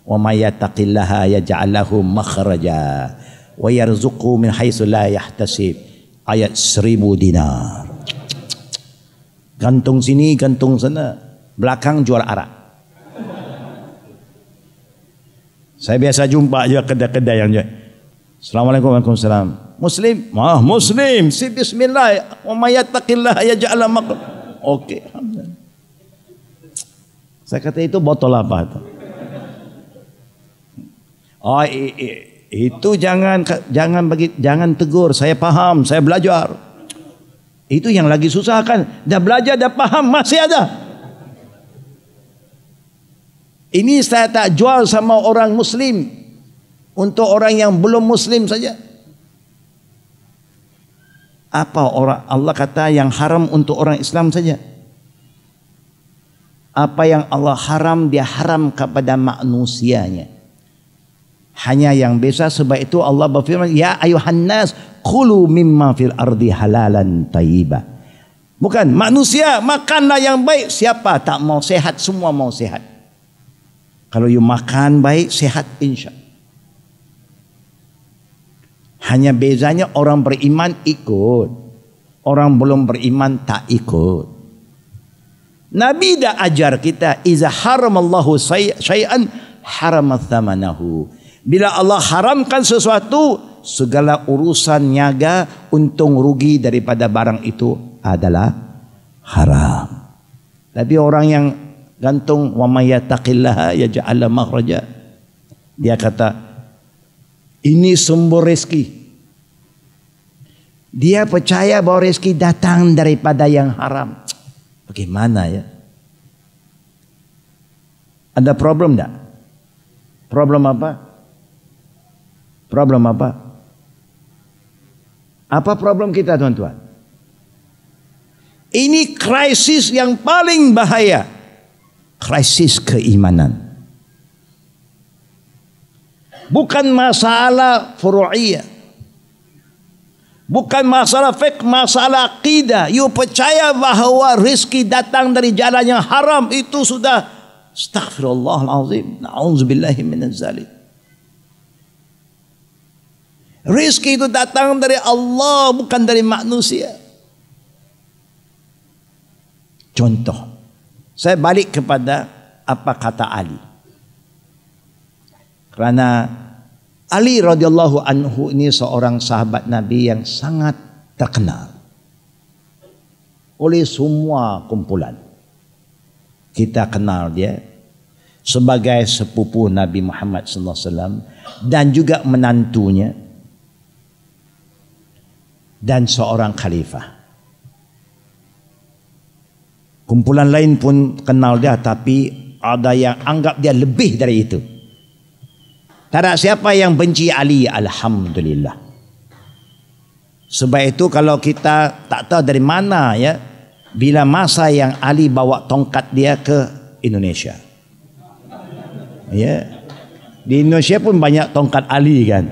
Wa may yattaqillaha yaj'al lahu makhraja wa yarzuqhu min haitsu la yahtasib. Ayat 1000 dinar. Gantung sini, gantung sana. Belakang jual arak. Saya biasa jumpa je kedai-kedai yang je. Assalamualaikum warahmatullahi wabarakatuh. Muslim? Muslim. Si bismillah. Wa may yattaqillah yaj'al lahu. Okey. Saya kata itu botol apa tu? Itu jangan tegur. Saya faham, saya belajar. Itu yang lagi susah kan. Dah belajar, dah faham, masih ada. Ini saya tak jual sama orang Muslim, untuk orang yang belum Muslim saja. Apa orang Allah kata yang haram untuk orang Islam saja? Apa yang Allah haram, dia haram kepada manusianya. Hanya yang biasa. Sebab itu Allah berfirman, ya ayuhan nas kulu mimma fil ardi halalan tayyiba. Bukan manusia, makanlah yang baik. Siapa tak mau sehat? Semua mau sehat. Kalau you makan baik, sehat insya. Hanya bezanya orang beriman ikut, orang belum beriman tak ikut. Nabi dah ajar kita, iza haramallahu syai'an haramat thamanahu. Bila Allah haramkan sesuatu, segala urusan niaga, untung rugi daripada barang itu adalah haram. Tapi orang yang gantung wa may yattaqillaha yaj'al makhraja, dia kata ini sumber rezeki. Dia percaya bahawa rezeki datang daripada yang haram. Bagaimana ya? Ada problem tak? Problem apa? Problem apa? Apa problem kita tuan-tuan? Ini krisis yang paling bahaya. Krisis keimanan. Bukan masalah furu'iyah. Bukan masalah fiqh, masalah akidah. You percaya bahawa rezeki datang dari jalan yang haram, itu sudah astaghfirullahalazim. Na'udzubillahi minaz zalim. Rezeki itu datang dari Allah, bukan dari manusia. Contoh, saya balik kepada apa kata Ali. Kerana Ali radhiyallahu anhu ini seorang sahabat Nabi yang sangat terkenal oleh semua kumpulan. Kita kenal dia sebagai sepupu Nabi Muhammad sallallahu alaihi wasallam dan juga menantunya dan seorang khalifah. Kumpulan lain pun kenal dia, tapi ada yang anggap dia lebih dari itu. Tak ada siapa yang benci Ali, alhamdulillah. Sebab itu kalau kita tak tahu dari mana ya, bila masa yang Ali bawa tongkat dia ke Indonesia. Ya. Di Indonesia pun banyak tongkat Ali kan.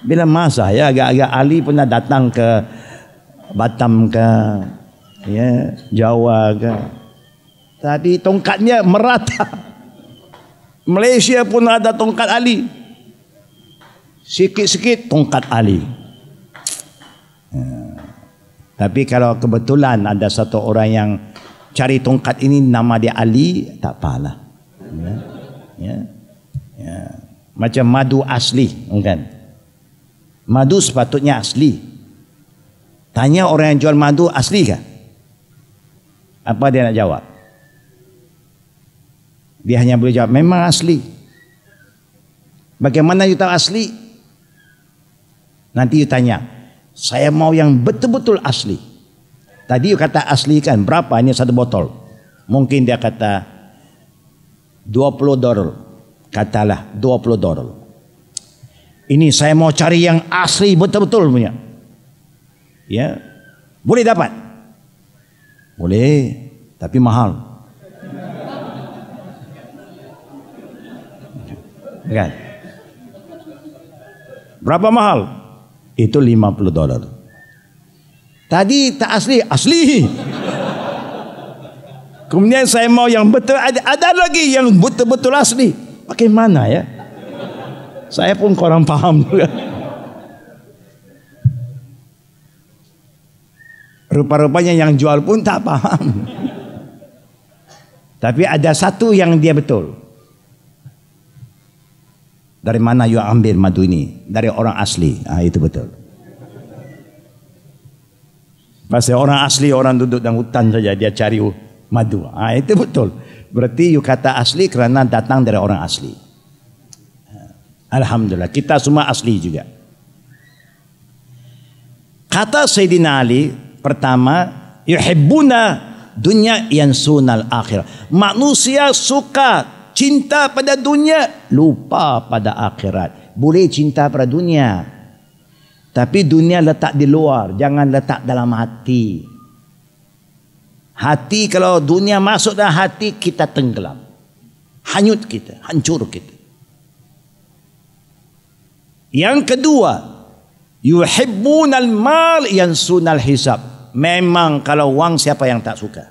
Bila masa ya, agak-agak Ali pernah datang ke Batam ke, ya, Jawa ke. Tapi tongkatnya merata. Malaysia pun ada tongkat Ali. Sikit-sikit tongkat Ali. Tapi kalau kebetulan ada satu orang yang cari tongkat ini, nama dia Ali, tak apalah. Ya. Macam madu asli, kan? Madu sepatutnya asli. Tanya orang yang jual madu, asli kah? Apa dia nak jawab? Dia hanya boleh jawab, memang asli. Bagaimana you tahu asli? Nanti you tanya, saya mau yang betul-betul asli. Tadi you kata asli kan, berapa ini satu botol? Mungkin dia kata $20. Katalah $20. Ini saya mau cari yang asli betul-betul punya. Ya, boleh dapat? Boleh, tapi mahal. Kan? Berapa mahal? Itu $50. Tadi tak asli, asli. Kemudian saya mau yang betul, ada lagi yang betul-betul asli. Bagaimana ya? Saya pun kurang paham juga. Rupa-rupanya yang jual pun tak paham. Tapi ada satu yang dia betul. Dari mana you ambil madu ini? Dari orang asli. Itu betul. Pasal orang asli, orang duduk dalam hutan saja dia cari madu. Itu betul. Berarti you kata asli kerana datang dari orang asli. Alhamdulillah, kita semua asli juga. Kata Sayyidina Ali pertama, yuhibbuna dunya yansunal akhirah. Manusia suka cinta pada dunia, lupa pada akhirat. Boleh cinta pada dunia, tapi dunia letak di luar, jangan letak dalam hati. Hati, kalau dunia masuk dalam hati, kita tenggelam, hanyut kita, hancur kita. Yang kedua, yuhibbunal mal yansunal hisab. Memang kalau wang, siapa yang tak suka?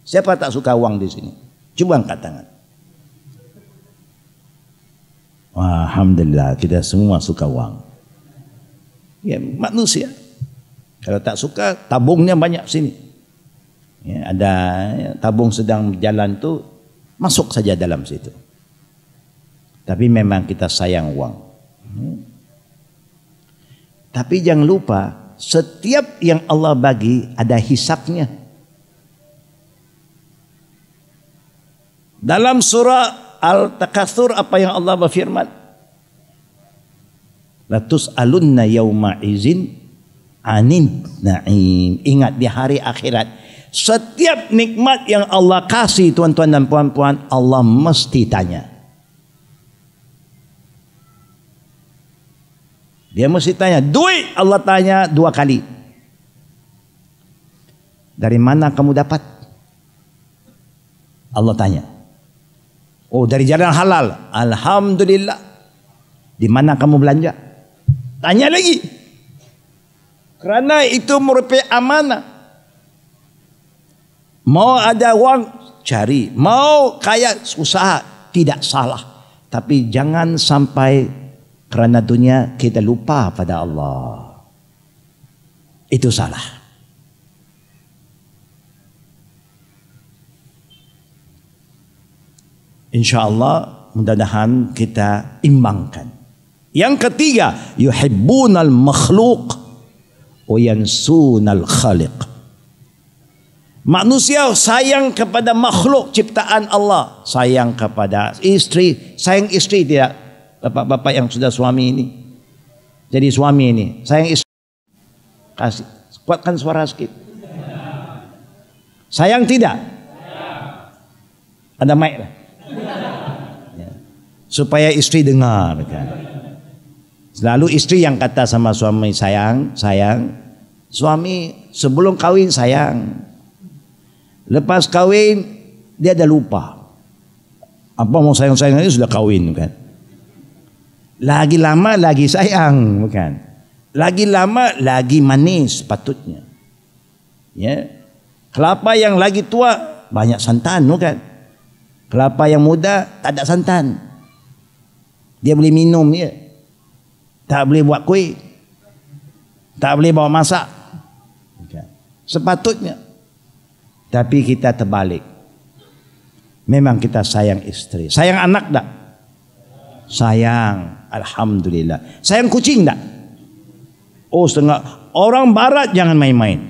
Siapa tak suka wang di sini? Cuba angkat tangan. Wah, alhamdulillah, kita semua suka wang. Ya, manusia. Kalau tak suka, tabungnya banyak sini. Ya, ada tabung sedang berjalan tu, masuk saja dalam situ. Tapi memang kita sayang wang. Tapi jangan lupa, setiap yang Allah bagi ada hisabnya. Dalam surah Al-Takatsur, apa yang Allah berfirman? La tus'alunna yawma izin anin na'im. Ingat, di hari akhirat, setiap nikmat yang Allah kasih, tuan-tuan dan puan-puan, Allah mesti tanya. Dia mesti tanya. Duit Allah tanya 2 kali. Dari mana kamu dapat? Allah tanya. Oh, dari jalan halal. Alhamdulillah. Di mana kamu belanja? Tanya lagi. Kerana itu merupakan amanah. Mau ada wang, cari. Mau kaya, usaha. Tidak salah. Tapi jangan sampai kerana dunia kita lupa pada Allah. Itu salah. InsyaAllah mudah-mudahan kita imbangkan. Yang ketiga, yuhibbunal makhluq wa yansunal khaliq. Manusia sayang kepada makhluk ciptaan Allah. Sayang kepada istri. Sayang istri tidak? Bapak-bapak yang sudah suami ini. Jadi suami ini. Sayang istri. Kasih. Kuatkan suara sedikit. Sayang tidak? Ada mic lah. Ya. Supaya istri dengar kan. Selalu istri yang kata sama suami, sayang, sayang. Suami sebelum kawin sayang. Lepas kawin dia dah lupa. Apa mau sayang-sayang ini sudah kawin kan. Lagi lama lagi sayang bukan. Lagi lama lagi manis patutnya. Ya. Kelapa yang lagi tua banyak santan bukan. Kelapa yang muda tak ada santan. Dia boleh minum ya. Tak boleh buat kuih. Tak boleh bawa masak. Sepatutnya. Tapi kita terbalik. Memang kita sayang istri. Sayang anak tak? Sayang. Alhamdulillah. Sayang kucing tak? Oh setengah. Orang barat jangan main-main.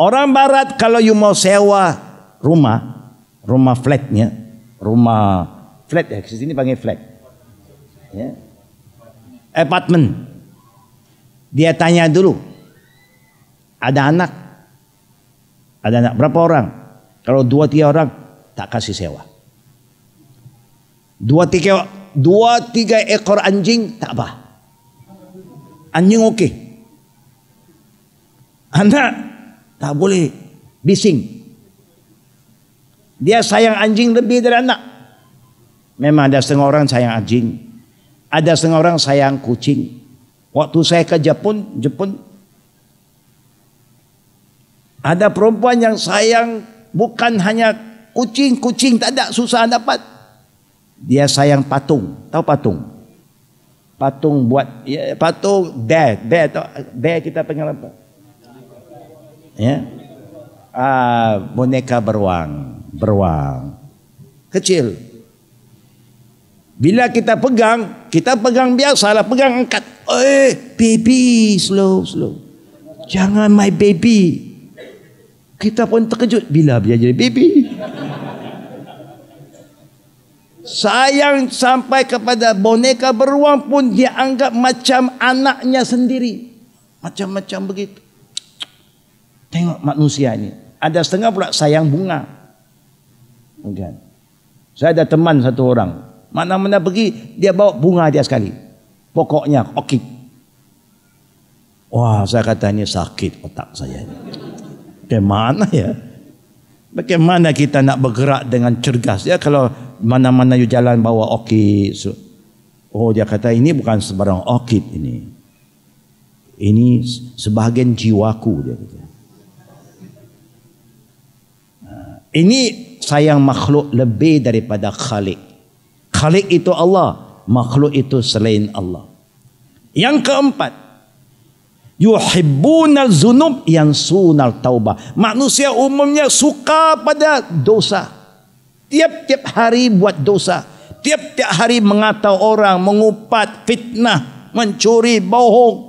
Orang barat kalau you mau sewa rumah. Rumah flatnya. Rumah flat ya. Di sini panggil flat. Ya. Apartment. Dia tanya dulu. Ada anak. Ada anak berapa orang? Kalau 2-3 orang tak kasih sewa. 2-3 ekor anjing tak apa. Anjing okey. Anak tak boleh bising. Dia sayang anjing lebih dari anak. Memang ada setengah orang sayang anjing. Ada setengah orang sayang kucing. Waktu saya ke Jepun, ada perempuan yang sayang bukan hanya kucing tak ada, susah dapat. Dia sayang patung. Tahu patung? Patung buat ya, patung bear kita panggil apa? Ya. Boneka beruang kecil. Bila kita pegang biasalah, pegang angkat. Baby, slow. Jangan my baby. Kita pun terkejut bila dia jadi baby. Sayang sampai kepada boneka beruang pun dia anggap macam anaknya sendiri. Macam-macam begitu. Tengok manusia ini. Ada setengah pula sayang bunga. Bukan. Saya ada teman satu orang, mana-mana pergi dia bawa bunga dia sekali. Pokoknya orkid. Wah, saya kata ini sakit otak saya. Bagaimana ya? Bagaimana kita nak bergerak dengan cergas ya kalau mana-mana you jalan bawa orkid. Oh, dia kata ini bukan sebarang orkid ini. Ini sebahagian jiwaku, dia kata. Ini sayang makhluk lebih daripada Khalik. Khalik itu Allah, makhluk itu selain Allah. Yang keempat, yuhibbunal zunub yansunal taubah. Manusia umumnya suka pada dosa. Tiap-tiap hari buat dosa. Tiap-tiap hari mengata orang, mengupat, fitnah, mencuri, bohong.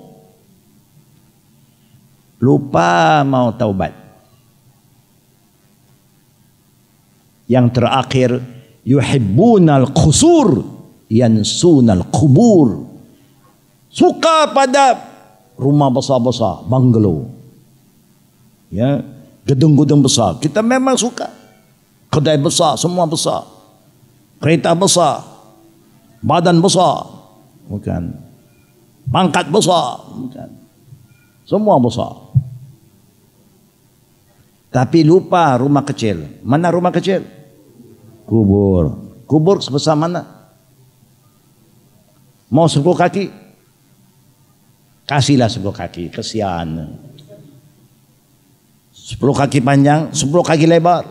Lupa mau taubat. Yang terakhir, yuhibbunal qusur yansunal qubur. Suka pada rumah besar-besar, bungalow. Ya, gedung-gedung besar. Kita memang suka. Kedai besar, semua besar. Kereta besar. Badan besar. Bukan. Pangkat besar. Bukan. Semua besar. Tapi lupa rumah kecil. Mana rumah kecil? Kubur. Kubur sebesar mana? Mau 10 kaki? Kasihlah 10 kaki. Kesian. 10 kaki panjang, 10 kaki lebar,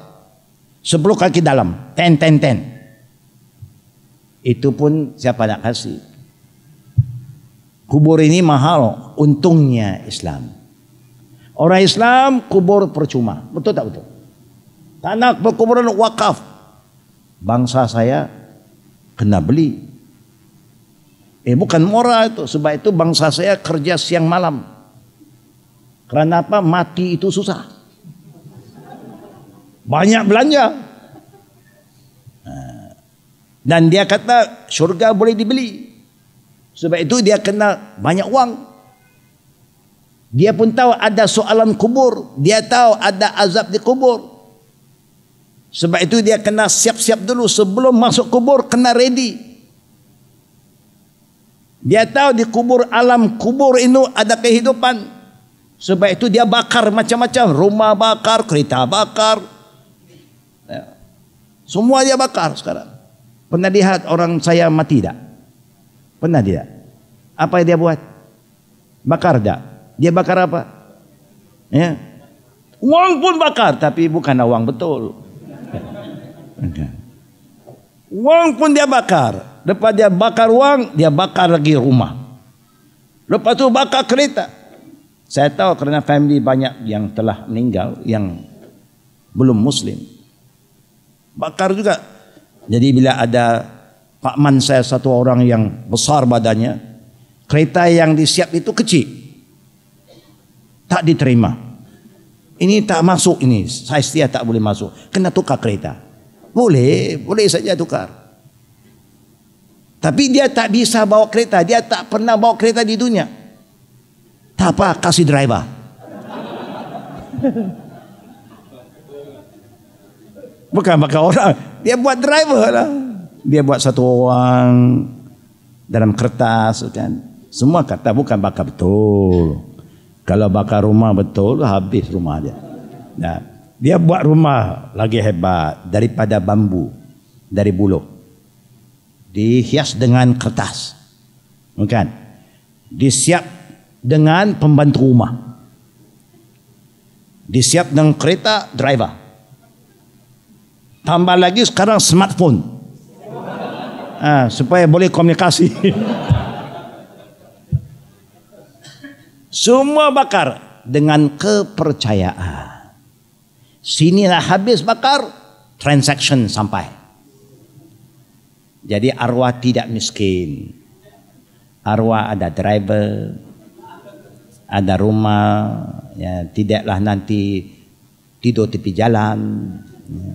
10 kaki dalam. 10. Itu pun siapa nak kasih? Kubur ini mahal. Untungnya Islam. Orang Islam kubur percuma. Betul tak betul? Tanah perkuburan wakaf. Bangsa saya kena beli. Bukan murah itu. Sebab itu bangsa saya kerja siang malam. Kerana apa? Mati itu susah. Banyak belanja. Dan dia kata syurga boleh dibeli. Sebab itu dia kena banyak wang. Dia pun tahu ada soalan kubur. Dia tahu ada azab di kubur. Sebab itu dia kena siap-siap dulu. Sebelum masuk kubur kena ready. Dia tahu di kubur, alam kubur itu ada kehidupan. Sebab itu dia bakar macam-macam. Rumah bakar, kereta bakar. Ya. Semua dia bakar sekarang. Pernah lihat orang saya mati tak? Pernah tidak? Apa yang dia buat? Bakar tak? Dia bakar apa? Ya. Wang pun bakar, tapi bukan wang betul. Wang pun dia bakar. Lepas dia bakar wang, dia bakar lagi rumah. Lepas tu bakar kereta. Saya tahu kerana family banyak yang telah meninggal, yang belum Muslim. Bakar juga. Jadi bila ada Pak Man saya satu orang yang besar badannya, kereta yang disiap itu kecil. Tak diterima. Ini tak masuk ini. Saiz dia tak boleh masuk. Kena tukar kereta. Boleh saja tukar. Tapi dia tak bisa bawa kereta. Dia tak pernah bawa kereta di dunia. Tak apa, kasih driver. Bukan bakal orang. Dia buat driver lah. Dia buat satu orang dalam kertas kan. Semua kata bukan bakar betul. Kalau bakar rumah betul, habis rumah dia. Nah, dia buat rumah lagi hebat daripada bambu, dari buluh. Dihias dengan kertas. Bukan. Disiap dengan pembantu rumah. Disiap dengan kereta driver. Tambah lagi sekarang smartphone. Supaya boleh komunikasi. Semua bakar dengan kepercayaan. Sinilah habis bakar, transaction sampai. Jadi arwah tidak miskin. Arwah ada driver, ada rumah, ya, tidaklah nanti tidur tepi jalan. Ya.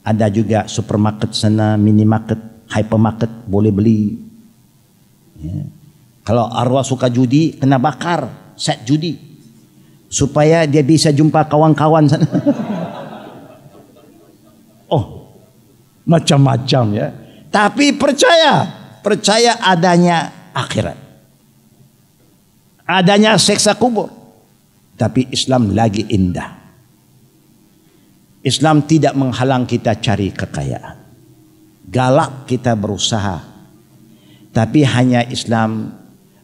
Ada juga supermarket sana, minimarket, hypermarket boleh beli. Ya. Kalau arwah suka judi, kena bakar set judi supaya dia bisa jumpa kawan-kawan sana. Oh, macam-macam ya. Tapi percaya adanya akhirat, adanya siksa kubur. Tapi Islam lagi indah. Islam tidak menghalang kita cari kekayaan, galak kita berusaha. Tapi hanya Islam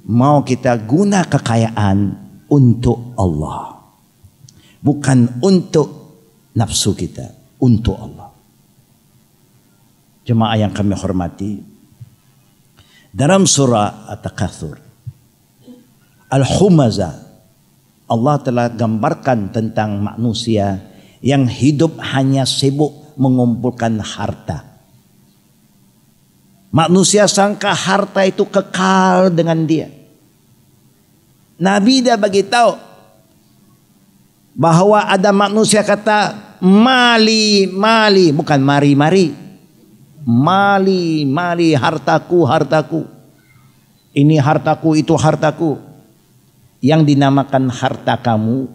mau kita guna kekayaan untuk Allah, bukan untuk nafsu kita, untuk Allah. Jemaah yang kami hormati, dalam surah At-Takatsur, Al-Humazah, Allah telah gambarkan tentang manusia yang hidup hanya sibuk mengumpulkan harta. Manusia sangka harta itu kekal dengan dia. Nabi dah bagi tahu bahwa ada manusia kata mali, bukan mari. Mali, hartaku. Ini hartaku, itu hartaku. Yang dinamakan harta kamu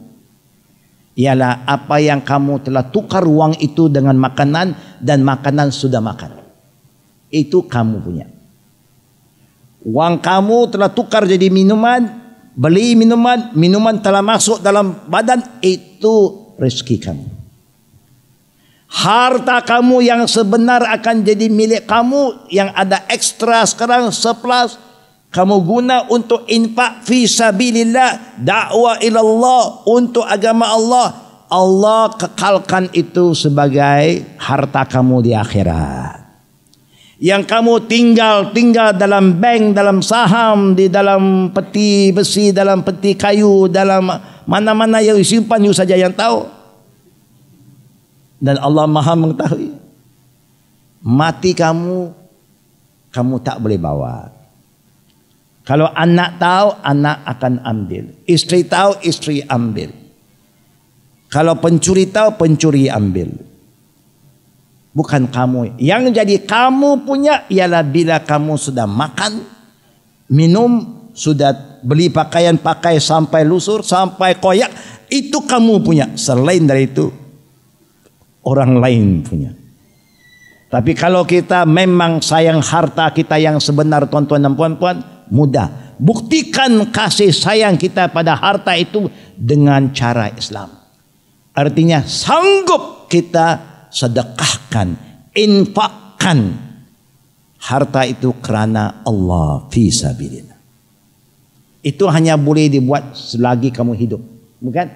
ialah apa yang kamu telah tukar uang itu dengan makanan, dan makanan sudah makan. Itu kamu punya. Uang kamu telah tukar jadi minuman, beli minuman telah masuk dalam badan, itu rezeki kamu. Harta kamu yang sebenar akan jadi milik kamu, yang ada ekstra sekarang surplus, kamu guna untuk infak fi sabilillah, dakwah ilallah, untuk agama Allah. Allah kekalkan itu sebagai harta kamu di akhirat. Yang kamu tinggal dalam bank, dalam saham, di dalam peti besi, dalam peti kayu, dalam mana-mana yang disimpan, you saja yang tahu. Dan Allah Maha mengetahui. Mati kamu tak boleh bawa. Kalau anak tahu, anak akan ambil. Istri tahu, istri ambil. Kalau pencuri tahu, pencuri ambil. Bukan kamu. Yang jadi kamu punya ialah bila kamu sudah makan, minum, sudah beli pakaian pakai sampai lusur, sampai koyak, itu kamu punya. Selain dari itu, orang lain punya. Tapi kalau kita memang sayang harta kita yang sebenar, tuan-tuan dan puan-puan, mudah. Buktikan kasih sayang kita pada harta itu dengan cara Islam. Artinya sanggup kita sedekahkan, infakkan harta itu kerana Allah fi sabilillah. Itu hanya boleh dibuat selagi kamu hidup, bukan?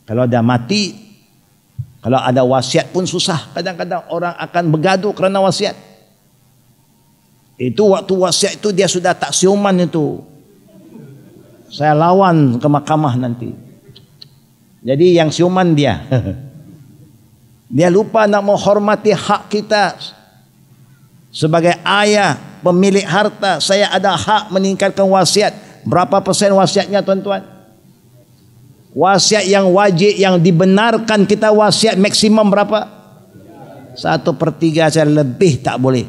Kalau dah mati, kalau ada wasiat pun susah. Kadang-kadang orang akan bergaduh kerana wasiat. Itu waktu wasiat itu dia sudah tak siuman itu. Saya lawan ke mahkamah nanti. Jadi yang siuman dia. Dia lupa nak menghormati hak kita sebagai ayah, pemilik harta. Saya ada hak meningkatkan wasiat. Berapa persen wasiatnya, tuan-tuan? Wasiat yang wajib, yang dibenarkan kita wasiat maksimum berapa? 1/3 saja, lebih tak boleh.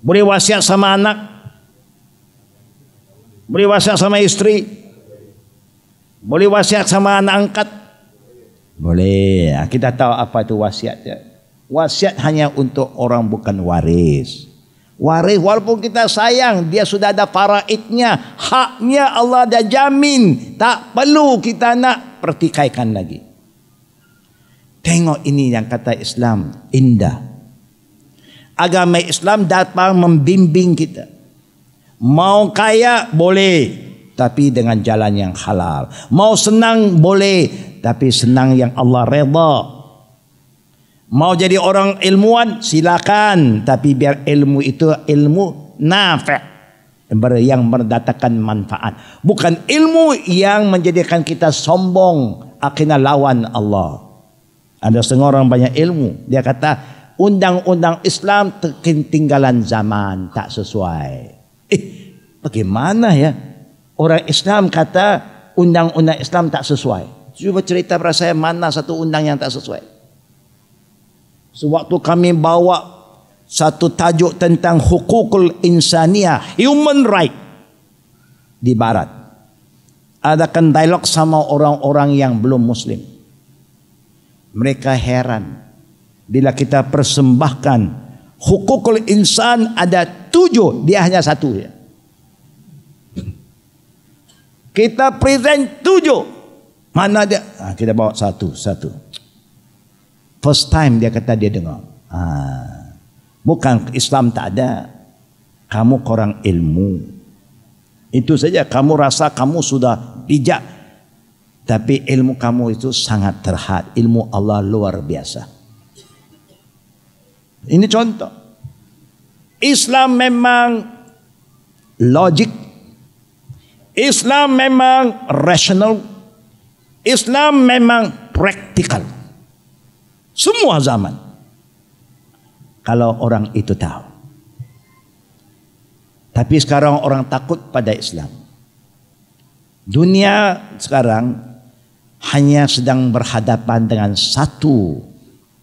Boleh wasiat sama anak, boleh wasiat sama istri, boleh wasiat sama anak angkat. Boleh. Kita tahu apa itu wasiat. Wasiat hanya untuk orang bukan waris. Waris walaupun kita sayang, dia sudah ada faraidnya, haknya Allah dah jamin, tak perlu kita nak pertikaikan lagi. Tengok ini yang kata Islam indah. Agama Islam datang membimbing kita. Mau kaya boleh, tapi dengan jalan yang halal. Mau senang boleh, tapi senang yang Allah redha. Mau jadi orang ilmuwan silakan, tapi biar ilmu itu ilmu nafi', yang mendatangkan manfaat, bukan ilmu yang menjadikan kita sombong akhirnya lawan Allah. Ada setengah orang banyak ilmu, dia kata undang-undang Islam ketinggalan zaman, tak sesuai. Bagaimana ya? Orang Islam kata undang-undang Islam tak sesuai. Cuba cerita pada saya mana satu undang yang tak sesuai. Sewaktu kami bawa satu tajuk tentang hukukul insaniyah, human right di barat, adakan dialog sama orang-orang yang belum muslim. Mereka heran. Bila kita persembahkan hukukul insan ada 7, dia hanya 1 ya. Kita present 7, mana dia? Kita bawa satu. First time dia kata dia dengar. Bukan Islam tak ada. Kamu korang ilmu. Itu saja, kamu rasa kamu sudah bijak. Tapi ilmu kamu itu sangat terhad. Ilmu Allah luar biasa. Ini contoh. Islam memang logik. Islam memang rasional. Islam memang praktikal. Semua zaman. Kalau orang itu tahu. Tapi sekarang orang takut pada Islam. Dunia sekarang hanya sedang berhadapan dengan satu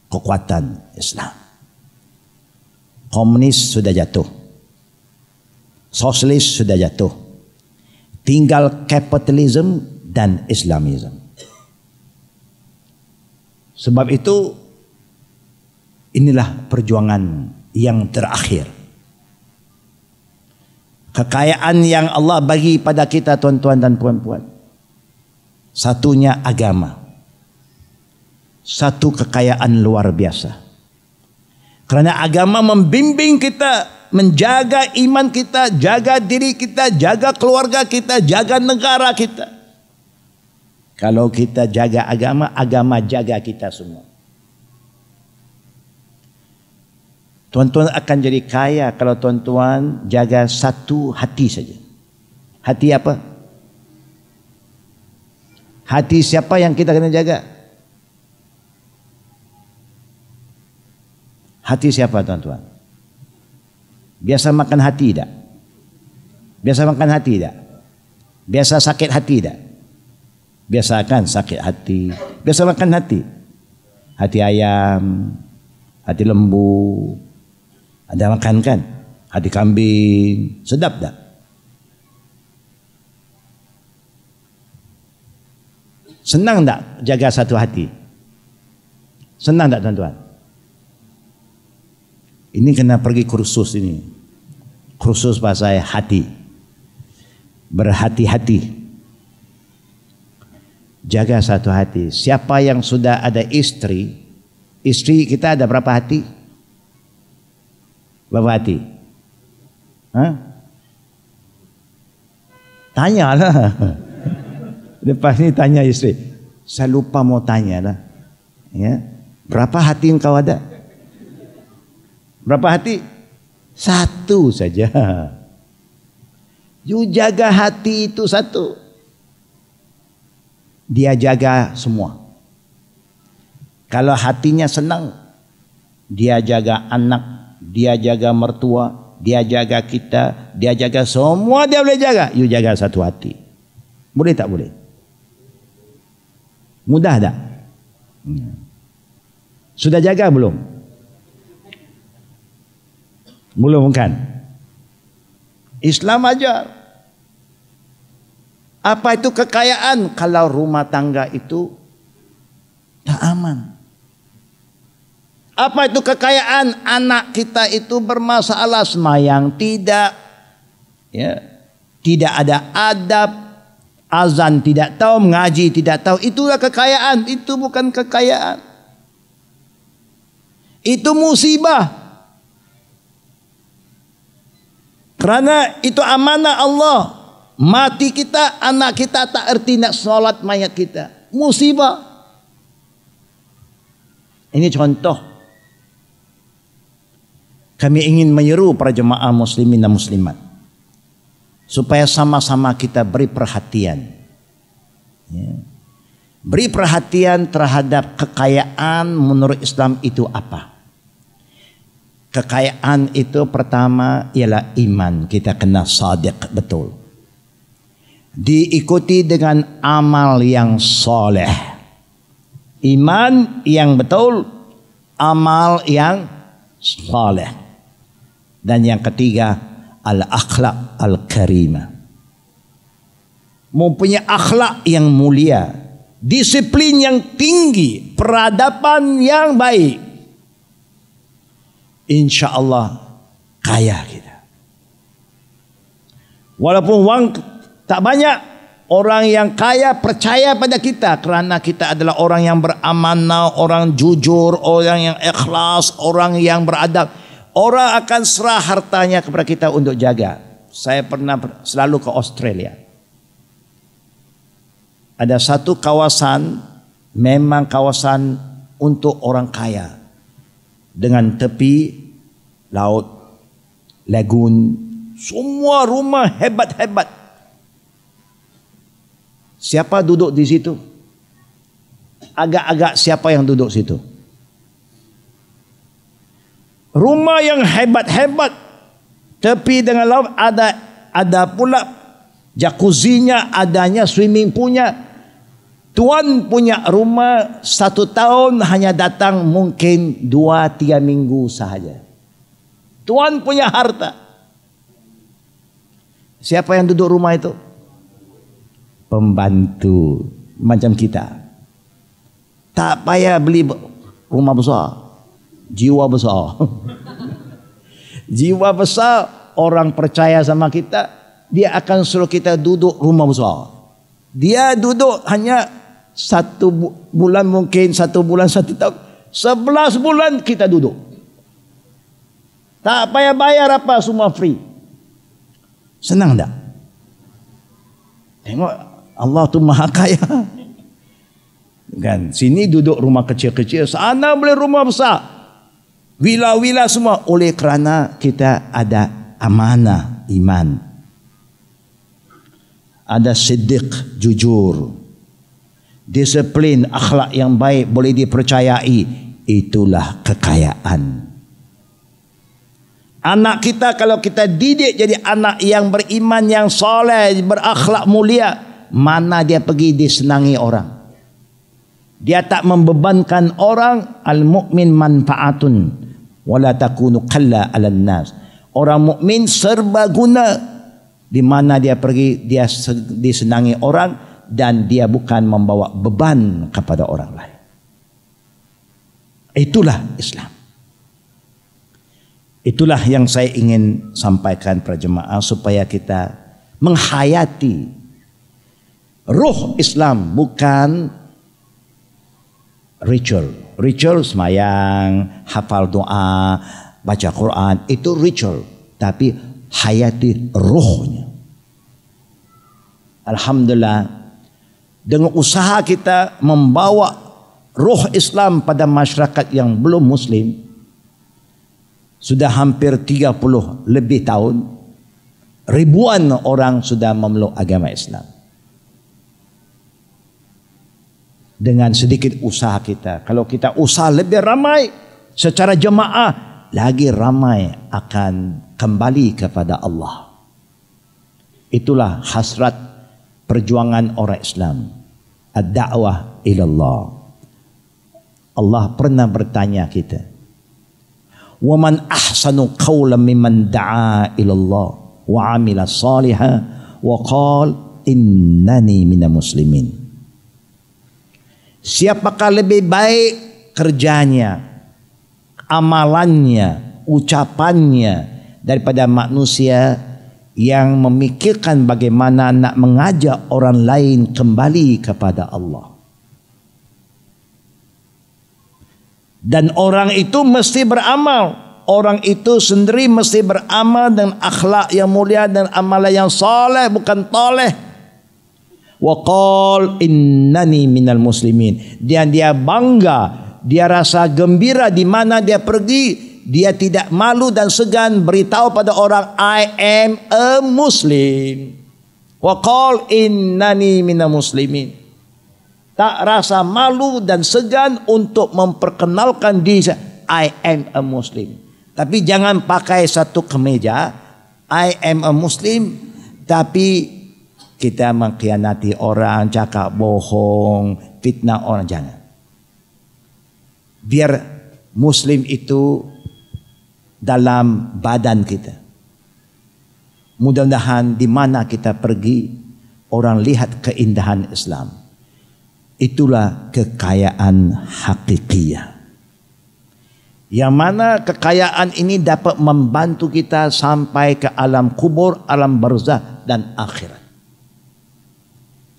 kekuatan Islam. Komunis sudah jatuh. Sosialis sudah jatuh. Tinggal kapitalisme dan Islamisme. Sebab itu inilah perjuangan yang terakhir. Kekayaan yang Allah bagi pada kita tuan-tuan dan puan-puan. Satunya agama. Satu kekayaan luar biasa. Kerana agama membimbing kita, menjaga iman kita, jaga diri kita, jaga keluarga kita, jaga negara kita. Kalau kita jaga agama, agama jaga kita semua. Tuan-tuan akan jadi kaya kalau tuan-tuan jaga satu hati saja. Hati apa? Hati siapa yang kita kena jaga? Hati siapa tuan-tuan? Biasa makan hati tak? Biasa makan hati tak? Biasa sakit hati tak? Biasa kan sakit hati. Biasa makan hati. Hati ayam, hati lembu. Ada makan kan? Hati kambing. Sedap tak? Senang tak jaga satu hati? Senang tak tuan-tuan? Ini kena pergi kursus ini. Kursus pasal hati. Berhati-hati. Jaga satu hati. Siapa yang sudah ada istri kita ada berapa hati? Berapa hati? Tanyalah. Lepas ni tanya istri. Saya lupa mau tanya lah. Ya. Berapa hati engkau ada? Berapa hati? 1 saja. You jaga hati itu 1. Dia jaga semua. Kalau hatinya senang, dia jaga anak, dia jaga mertua, dia jaga kita, dia jaga semua, dia boleh jaga. You jaga satu hati. Boleh tak boleh? Mudah tak? Sudah jaga belum? Belum kan? Islam ajar. Apa itu kekayaan? Kalau rumah tangga itu tak aman. Apa itu kekayaan? Anak kita itu bermasalah semayang tidak, ya, tidak ada adab, azan tidak tahu, mengaji tidak tahu. Itulah kekayaan. Itu bukan kekayaan. Itu musibah. Kerana itu amanah Allah. Mati kita, anak kita tak erti nak solat mayat kita. Musibah. Ini contoh. Kami ingin menyeru para jemaah muslimin dan muslimat. Supaya sama-sama kita beri perhatian. Ya. Beri perhatian terhadap kekayaan menurut Islam itu apa. Kekayaan itu pertama ialah iman. Kita kena sadiq betul. Diikuti dengan amal yang soleh. Iman yang betul, amal yang soleh. Dan yang ketiga, al-akhlak al-karimah. Mempunyai akhlak yang mulia, disiplin yang tinggi, peradaban yang baik. insya Allah kaya kita. Walaupun wang tak banyak, orang yang kaya percaya pada kita kerana kita adalah orang yang beramanah, orang jujur, orang yang ikhlas, orang yang beradab. Orang akan serah hartanya kepada kita untuk jaga. Saya pernah selalu ke Australia. Ada satu kawasan, memang kawasan untuk orang kaya, dengan tepi laut, lagun, semua rumah hebat-hebat. Siapa duduk di situ? Agak-agak siapa yang duduk situ? Rumah yang hebat-hebat, tepi dengan laut, ada pula jacuzzinya, adanya swimming punya. Tuan punya rumah 1 tahun hanya datang mungkin 2-3 minggu sahaja. Tuan punya harta. Siapa yang duduk rumah itu? Pembantu macam kita. Tak payah beli rumah besar, jiwa besar. Jiwa besar, orang percaya sama kita, dia akan suruh kita duduk rumah besar. Dia duduk hanya 1 bulan, mungkin 1 bulan 1 tahun, 11 bulan kita duduk. Tak payah bayar apa, semua free. Senang tak? Tengok, Allah tu maha kaya. Kan, sini duduk rumah kecil-kecil, sana boleh rumah besar, villa-villa semua, oleh kerana kita ada amanah iman, ada siddiq, jujur, disiplin, akhlak yang baik, boleh dipercayai. Itulah kekayaan. Anak kita kalau kita didik jadi anak yang beriman, yang soleh, berakhlak mulia, mana dia pergi disenangi orang. Dia tak membebankan orang. Al-mu'min manfaatun wala takunu qalla 'alan nas. Orang mukmin serba guna, di mana dia pergi dia disenangi orang dan dia bukan membawa beban kepada orang lain. Itulah Islam. Itulah yang saya ingin sampaikan kepada jemaah, supaya kita menghayati ruh Islam, bukan ritual. Ritual semayang, hafal doa, baca Quran, itu ritual. Tapi hayati ruhnya. Alhamdulillah, dengan usaha kita membawa ruh Islam pada masyarakat yang belum Muslim, sudah hampir 30 lebih tahun, ribuan orang sudah memeluk agama Islam. Dengan sedikit usaha kita, kalau kita usaha lebih ramai secara jemaah, lagi ramai akan kembali kepada Allah. Itulah hasrat perjuangan orang Islam, ad-da'wah ilallah. Allah pernah bertanya kita, وَمَنْ أَحْسَنُ قَوْلًا مِمَّنْ دَعَا إِلَى اللَّهِ وَعَمِلَ صَالِحًا وَقَالَ إِنَّنِي مِنَ الْمُسْلِمِينَ. Siapakah lebih baik kerjanya, amalannya, ucapannya daripada manusia yang memikirkan bagaimana nak mengajak orang lain kembali kepada Allah. Dan orang itu mesti beramal. Orang itu sendiri mesti beramal dengan akhlak yang mulia dan amalan yang soleh, bukan toleh. Wa qal innani minal muslimin. Dia bangga, dia rasa gembira di mana dia pergi. Dia tidak malu dan segan beritahu pada orang, I am a Muslim. Wa qal innani minal muslimin. Tak rasa malu dan segan untuk memperkenalkan diri, I am a Muslim. Tapi jangan pakai satu kemeja, I am a Muslim, tapi kita mengkhianati orang, cakap bohong, fitnah orang, jangan. Biar Muslim itu dalam badan kita. Mudah-mudahan di mana kita pergi, orang lihat keindahan Islam. Itulah kekayaan hakikiyah. Yang mana kekayaan ini dapat membantu kita sampai ke alam kubur, alam barzah dan akhirat.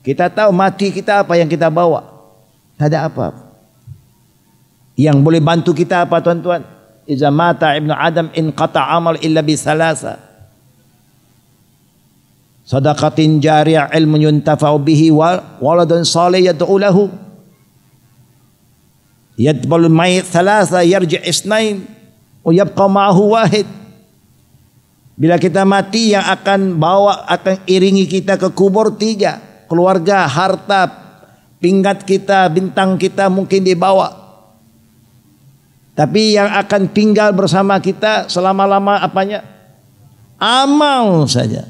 Kita tahu mati kita apa yang kita bawa? Tak ada apa. Yang boleh bantu kita apa tuan-tuan? Iza mata ibnu Adam inqata amal illa bi salasa. Sadaqatin jariyah ilmun yuntafa'u bihi waladun salih yad'u lahu. Yadbal mayit thalatha yarji' isnain wa yabqa ma'ahu wahid. Bila kita mati, yang akan iringi kita ke kubur 3. Keluarga, harta, pinggat kita, bintang kita mungkin dibawa. Tapi yang akan tinggal bersama kita selama-lama apanya? Amal saja.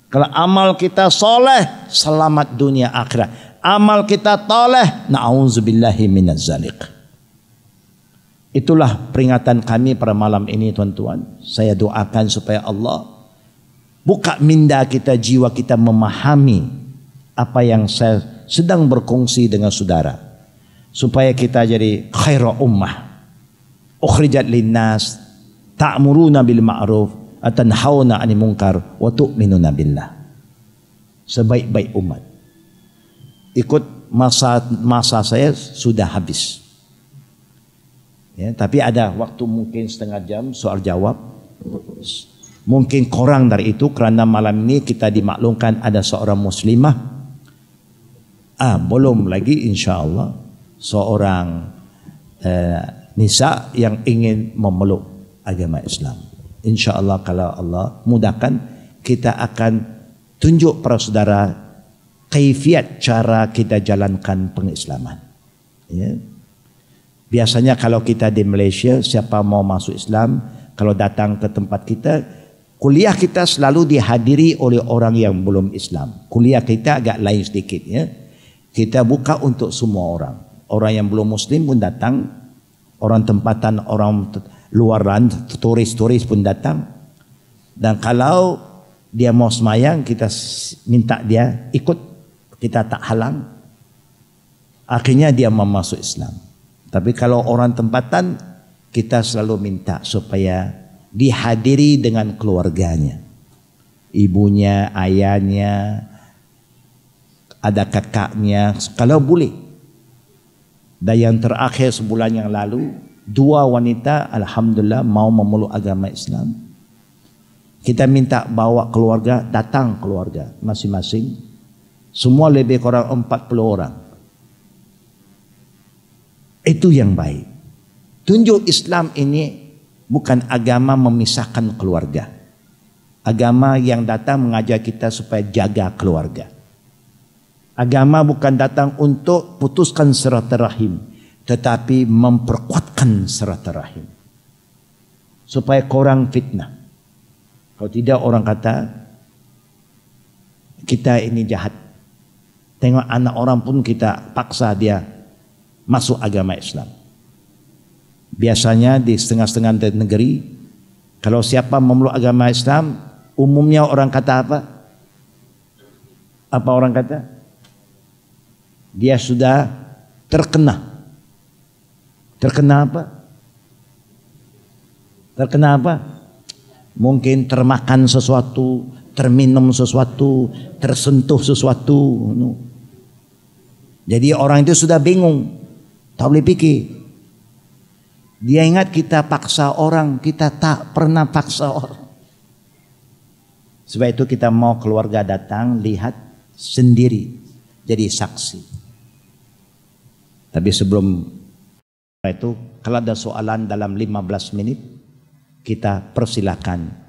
Kalau amal kita soleh, selamat dunia akhirat. Amal kita toleh, na'udzubillahi minaz zalik. Itulah peringatan kami pada malam ini tuan-tuan. Saya doakan supaya Allah buka minda kita, jiwa kita memahami apa yang saya sedang berkongsi dengan saudara. Supaya kita jadi khairu ummah. Ukhrijat linnas ta'muruna bil ma'ruf wa tanhauna 'anil munkar wa tu'minuna billah. Sebaik-baik umat. Ikut masa saya sudah habis. Ya, tapi ada waktu mungkin setengah jam soal jawab. Mungkin kurang dari itu kerana malam ini kita dimaklumkan ada seorang muslimah. Belum lagi insya-Allah seorang nisa yang ingin memeluk agama Islam. Insya-Allah kalau Allah mudahkan, kita akan tunjuk para saudara kaifiat cara kita jalankan pengislaman. Ya. Biasanya kalau kita di Malaysia, siapa mau masuk Islam, kalau datang ke tempat kita, kuliah kita selalu dihadiri oleh orang yang belum Islam. Kuliah kita agak lain sedikit. Ya. Kita buka untuk semua orang. Orang yang belum Muslim pun datang, orang tempatan, orang luaran, turis-turis pun datang. Dan kalau dia mau semayang, kita minta dia ikut. Kita tak halang. Akhirnya dia mau masuk Islam. Tapi kalau orang tempatan, kita selalu minta supaya dihadiri dengan keluarganya. Ibunya, ayahnya, ada kakaknya, kalau boleh. Dan yang terakhir sebulan yang lalu, 2 wanita alhamdulillah mau memeluk agama Islam. Kita minta bawa keluarga, datang keluarga masing-masing. Semua lebih kurang 40 orang. Itu yang baik. Tunjuk Islam ini bukan agama memisahkan keluarga. Agama yang datang mengajak kita supaya jaga keluarga. Agama bukan datang untuk putuskan silaturahim, tetapi memperkuatkan silaturahim. Supaya korang fitnah. Kalau tidak orang kata kita ini jahat. Tengok anak orang pun kita paksa dia masuk agama Islam. Biasanya di setengah-setengah negeri, kalau siapa memeluk agama Islam, umumnya orang kata apa? Apa orang kata? Dia sudah terkena. Terkena apa? Terkena apa? Mungkin termakan sesuatu, terminum sesuatu, tersentuh sesuatu. Jadi orang itu sudah bingung, tak boleh fikir. Dia ingat kita paksa orang, kita tak pernah paksa orang. Sebab itu kita mau keluarga datang, lihat sendiri, jadi saksi. Tapi sebelum itu, kalau ada soalan dalam 15 menit, kita persilakan